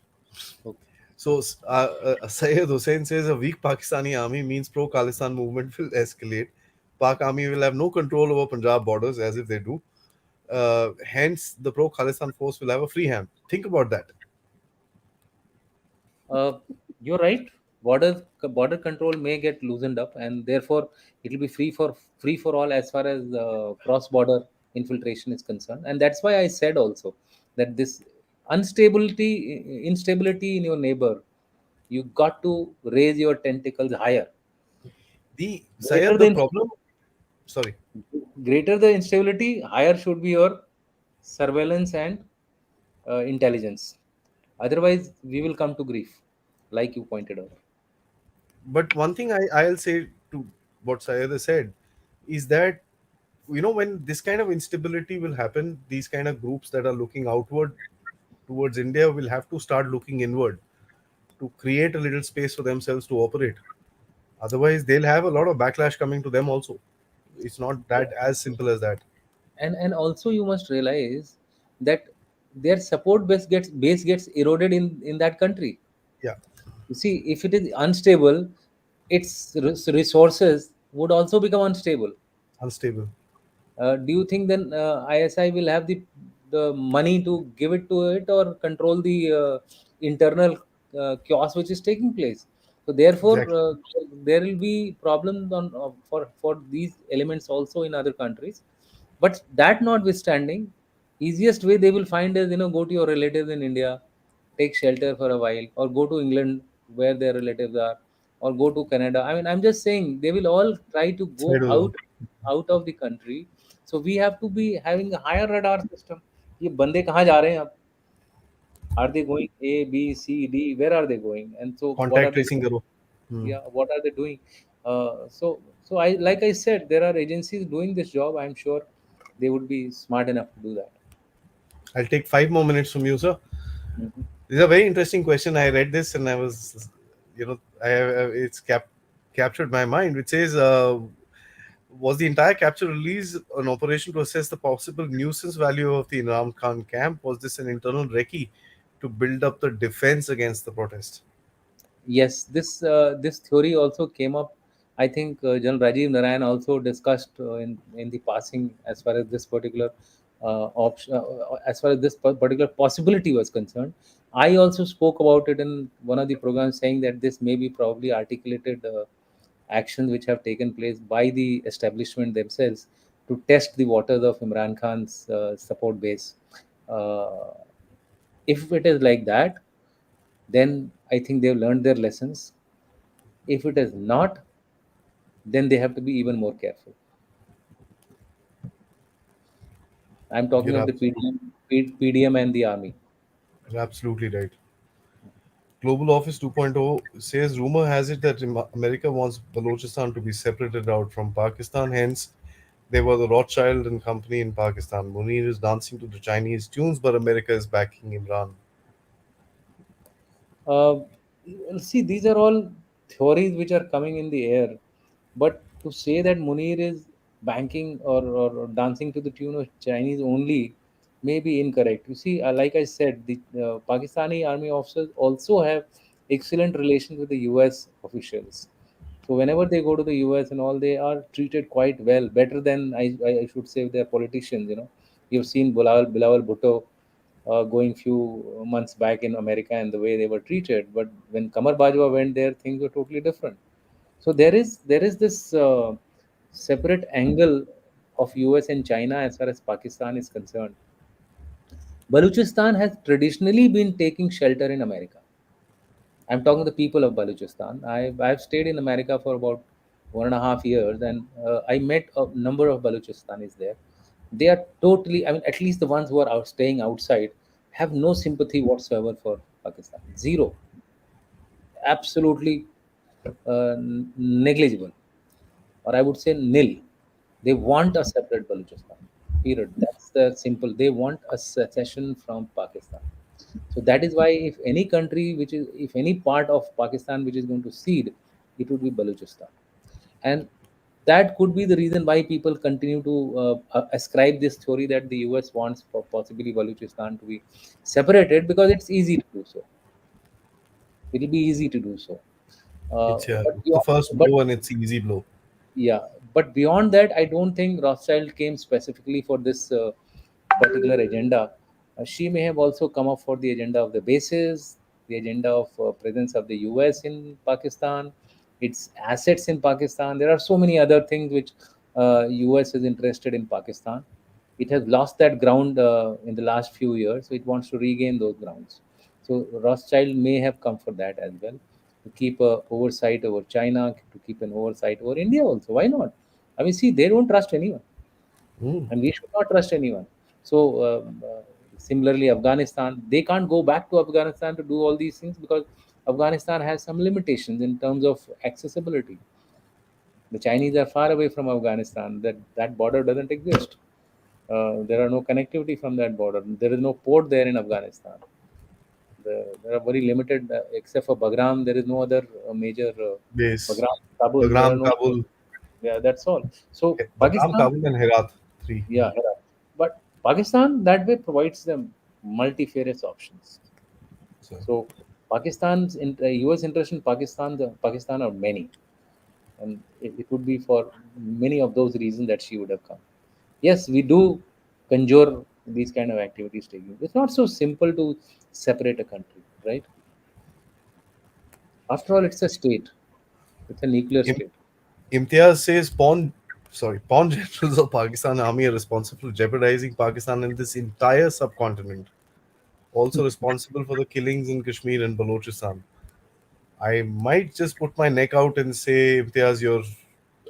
Okay. So, Syed Hussain says a weak Pakistani army means pro-Khalistan movement will escalate. Pak army will have no control over Punjab borders, as if they do. Hence, the pro-Khalistan force will have a free hand. Think about that. Uh, you're right. Border control may get loosened up, and therefore it will be free for all as far as cross border infiltration is concerned. And that's why I said also that this instability in your neighbor, you got to raise your tentacles higher. The Greater Syed, the the inst- problem. Sorry, Greater the instability, higher should be your surveillance and intelligence. Otherwise, we will come to grief, like you pointed out. but one thing I'll say to what Syed has said is that when this kind of instability will happen, these kind of groups that are looking outward towards India will have to start looking inward to create a little space for themselves to operate. Otherwise, they'll have a lot of backlash coming to them also. It's not that as simple as that. And also you must realize that their support base gets eroded in that country. Yeah, You see, if it is unstable, its resources would also become unstable. unstable. Do you think then ISI will have the money to give it to it, or control the internal chaos which is taking place? So therefore, Exactly. there will be problems for these elements also in other countries. But that notwithstanding, easiest way they will find is, go to your relatives in India, take shelter for a while, or go to England where their relatives are, or go to Canada. I mean, I'm just saying they will all try to go Settle down. out of the country. So we have to be having a higher radar system. ये बंदे कहाँ जा रहे हैं अब? Are they going A, B, C, D? Where are they going? And so what are Contact they tracing doing? करो. Hmm. Yeah, what are they doing? So I, like I said, there are agencies doing this job. I'm sure they would be smart enough to do that. I'll take 5 more minutes from you, sir. Mhm. This is a very interesting question. I read this and I was, it's captured my mind, which says, was the entire capture release an operation to assess the possible nuisance value of the Imran Khan camp? Was this an internal recce to build up the defense against the protest? Yes, this theory also came up. I think General Rajiv Narayan also discussed in the passing, as far as this particular option, as far as this particular possibility was concerned. I also spoke about it in one of the programs, saying that this may be probably articulated actions which have taken place by the establishment themselves to test the waters of Imran Khan's support base. Uh, if it is like that, then I think they've learned their lessons. If it is not, then they have to be even more careful. I'm talking You're of the absolutely, PDM and the army. you're absolutely right. Global Office 2.0 says rumor has it that America wants Balochistan to be separated out from Pakistan. Hence, they were the Rothschild and Company in Pakistan. Munir is dancing to the Chinese tunes, but America is backing Imran. Uh, See, these are all theories which are coming in the air. But to say that Munir is banking or dancing to the tune of Chinese only may be incorrect. You see, like I said, the Pakistani army officers also have excellent relations with the US officials. So whenever they go to the US and all, they are treated quite well, better than I should say their politicians. You've seen Bilawal Bhutto going few months back in America and the way they were treated. But when Kamar Bajwa went there, things were totally different. So there is this separate angle of US and China as far as Pakistan is concerned. Baluchistan has traditionally been taking shelter in America. I'm talking to the people of Baluchistan. I've stayed in America for about 1.5 years, and I met a number of Baluchistanis there. They are totally, I mean, at least the ones who are out staying outside, have no sympathy whatsoever for Pakistan. Zero, absolutely negligible, or I would say nil. They want a separate Baluchistan. Period. That's the simple. They want a secession from Pakistan. So that is why if any part of Pakistan which is going to cede, it would be Balochistan, and that could be the reason why people continue to ascribe this theory that the US wants for possibly Balochistan to be separated, because it's easy to do so. It will be easy to do so. It's But the beyond, first but blow and it's easy blow. Yeah, but beyond that, I don't think Rothschild came specifically for this particular agenda. She may have also come up for the agenda of the bases, the agenda of presence of the US in Pakistan, its assets in Pakistan. There are so many other things which US is interested in Pakistan. It has lost that ground in the last few years, so it wants to regain those grounds. So Rothschild may have come for that as well, to keep a oversight over China, to keep an oversight over India also. Why not? I mean, see, they don't trust anyone, Mm. and we should not trust anyone. So, similarly, Afghanistan, they can't go back to Afghanistan to do all these things, because Afghanistan has some limitations in terms of accessibility. The Chinese are far away from Afghanistan. That border doesn't exist. There are no connectivity from that border. There is no port there in Afghanistan. There are very limited, except for Bagram. There is no other major Base. Bagram, Kabul. There are Bagram, no. Kabul. Yeah, that's all. So Bagram, Pakistan, Kabul, and Herat. Three. yeah, Herat. But Pakistan that way provides them multifarious options. So, So US interest in Pakistan are many, and it would be for many of those reasons that she would have come. Yes, we do conjure these kind of activities taking. It's not so simple to separate a country, right? After all, it's a state. It's a nuclear Im- state. Imtiaz says pawn. sorry, pawn generals of Pakistan army are responsible for jeopardizing Pakistan and this entire subcontinent. Also responsible for the killings in Kashmir and Balochistan. I might just put my neck out and say, Imtiaz, you're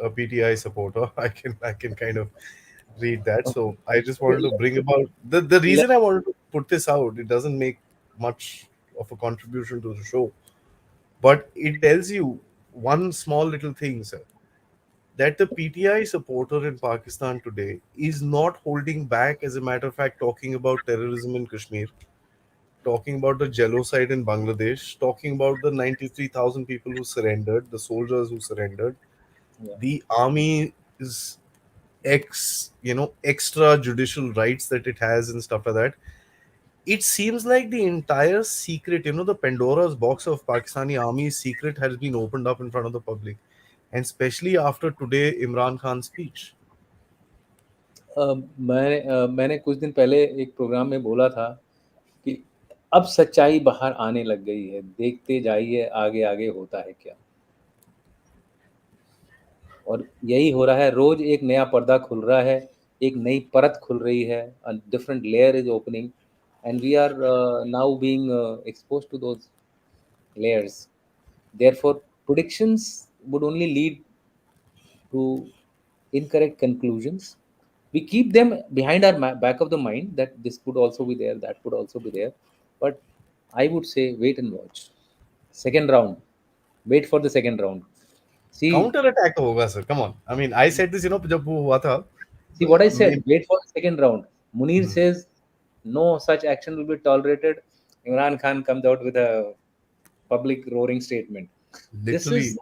a PTI supporter. I can kind of read that. Okay. So I just Okay, wanted to bring about the let, reason I wanted to put this out. It doesn't make much of a contribution to the show, but it tells you one small little thing, sir, that the PTI supporter in Pakistan today is not holding back. As a matter of fact, talking about terrorism in Kashmir, talking about the genocide in Bangladesh, talking about the 93,000 people who surrendered, the soldiers who surrendered, yeah. the army's extra judicial rights that it has and stuff like that. It seems like the entire secret, the Pandora's box of Pakistani army's secret has been opened up in front of the public, and especially after today Imran Khan's speech. मैंने कुछ दिन पहले एक programme में बोला था कि अब सच्चाई बाहर आने लग गई है, देखते जाइए आगे आगे होता है क्या। और यही हो रहा है, रोज एक नया पर्दा खुल रहा है, एक नई परत खुल रही है, a different layer is opening, and we are now being exposed to those layers. Therefore predictions would only lead to incorrect conclusions. We keep them behind our back of the mind that this could also be there, that could also be there, but I would say wait and watch. Second round, wait for the second round. See, counter attack तो होगा sir, come on, I mean I said this जब वो हुआ था, See what I मैं said. Wait for the second round. Munir says no such action will be tolerated. Imran Khan comes out with a public roaring statement. This literally is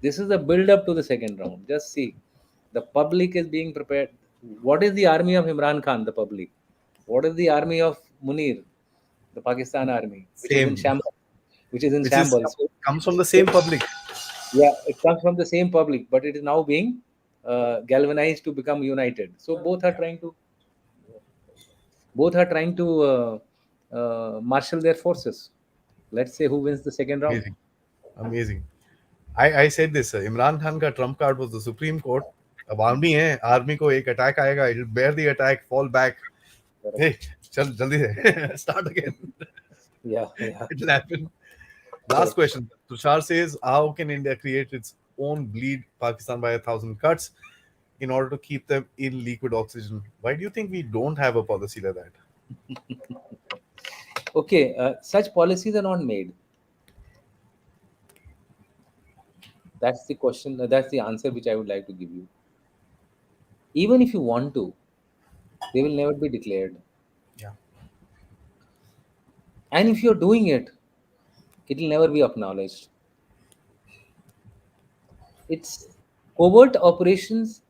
this is the build up to the second round. Just see, the public is being prepared. What is the army of Imran Khan? The public. What is the army of Munir? The Pakistan army, which is in same, shambles. Which is in which is shambles. So, comes from the so, same public. yeah, it comes from the same public, but it is now being galvanized to become united. So both are trying to marshal their forces. Let's say who wins the second round. Amazing, amazing. I said this, Imran Khan का trump card was the Supreme Court. अब army है, army को एक attack आएगा, it'll bear the attack, fall back. Correct. Hey, चल जल्दी से start again. Yeah, yeah, It'll happen. Last correct. question. Tushar says, how can India create its own bleed Pakistan by 1,000 cuts in order to keep them in liquid oxygen? Why do you think we don't have a policy like that? Okay, such policies are not made. That's the question. That's the answer which I would like to give you. Even if you want to, they will never be declared. Yeah. And if you're doing it, it will never be acknowledged. It's covert operations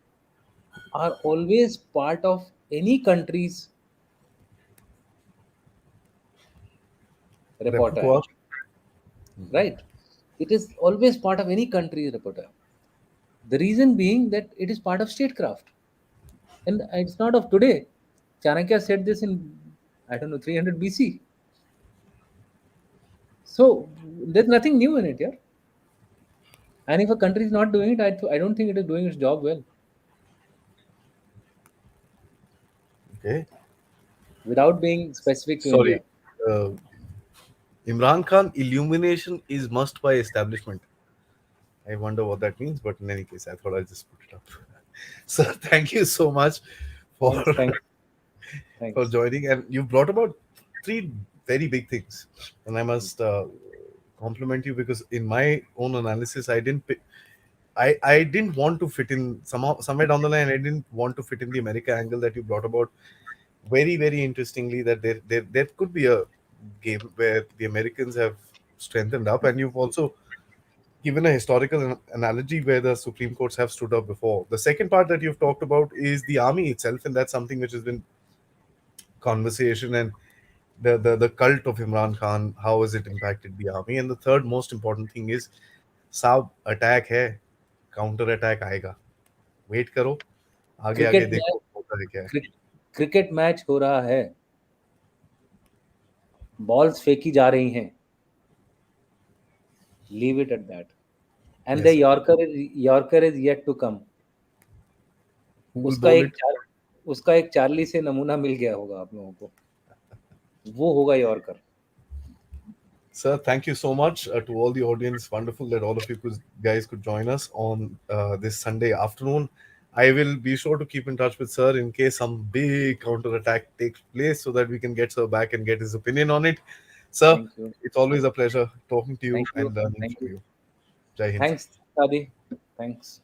are always part of any country's repertoire, Repertoire. right? It is always part of any country's repertoire. The reason being that it is part of statecraft, and it's not of today. Chanakya said this in, I don't know, 300 BC. So there's nothing new in it, yeah. And if a country is not doing it, I don't think it is doing its job well. Okay. Without being specific to Sorry. India, Uh, Imran Khan illumination is must by establishment. I wonder what that means, but in any case, I thought I'd just put it up. So thank you so much for thanks, thanks, for thanks. joining, and you brought about three very big things, and I must compliment you because in my own analysis, I didn't want to fit in somehow somewhere down the line. I didn't want to fit in the America angle that you brought about. Very very interestingly, that there could be a game where the Americans have strengthened up, and you've also given a historical analogy where the Supreme Courts have stood up before. The second part that you've talked about is the army itself, and that's something which has been conversation, and the cult of Imran Khan, how has it impacted the army? And the third most important thing is, साहब attack है, counter attack आएगा, wait करो, आगे आगे cricket देखो match होता है क्या है. क्रिकेट मैच हो रहा है, बॉल्स फेंकी जा रही हैं. Leave it at that. And Yes the sir. Yorker is yet to come. who will उसका bowl एक it? चार उसका एक चार्ली से नमूना मिल गया होगा आप लोगों को, वो होगा yorker. Sir, thank you so much to all the audience. Wonderful that all of you guys could join us on this Sunday afternoon. I will be sure to keep in touch with Sir in case some big counter attack takes place so that we can get Sir back and get his opinion on it. Sir, Thank you. it's always a pleasure talking to Thank you you. and learning Thank from you. you. Jai Hind. Thanks, Adi. Thanks.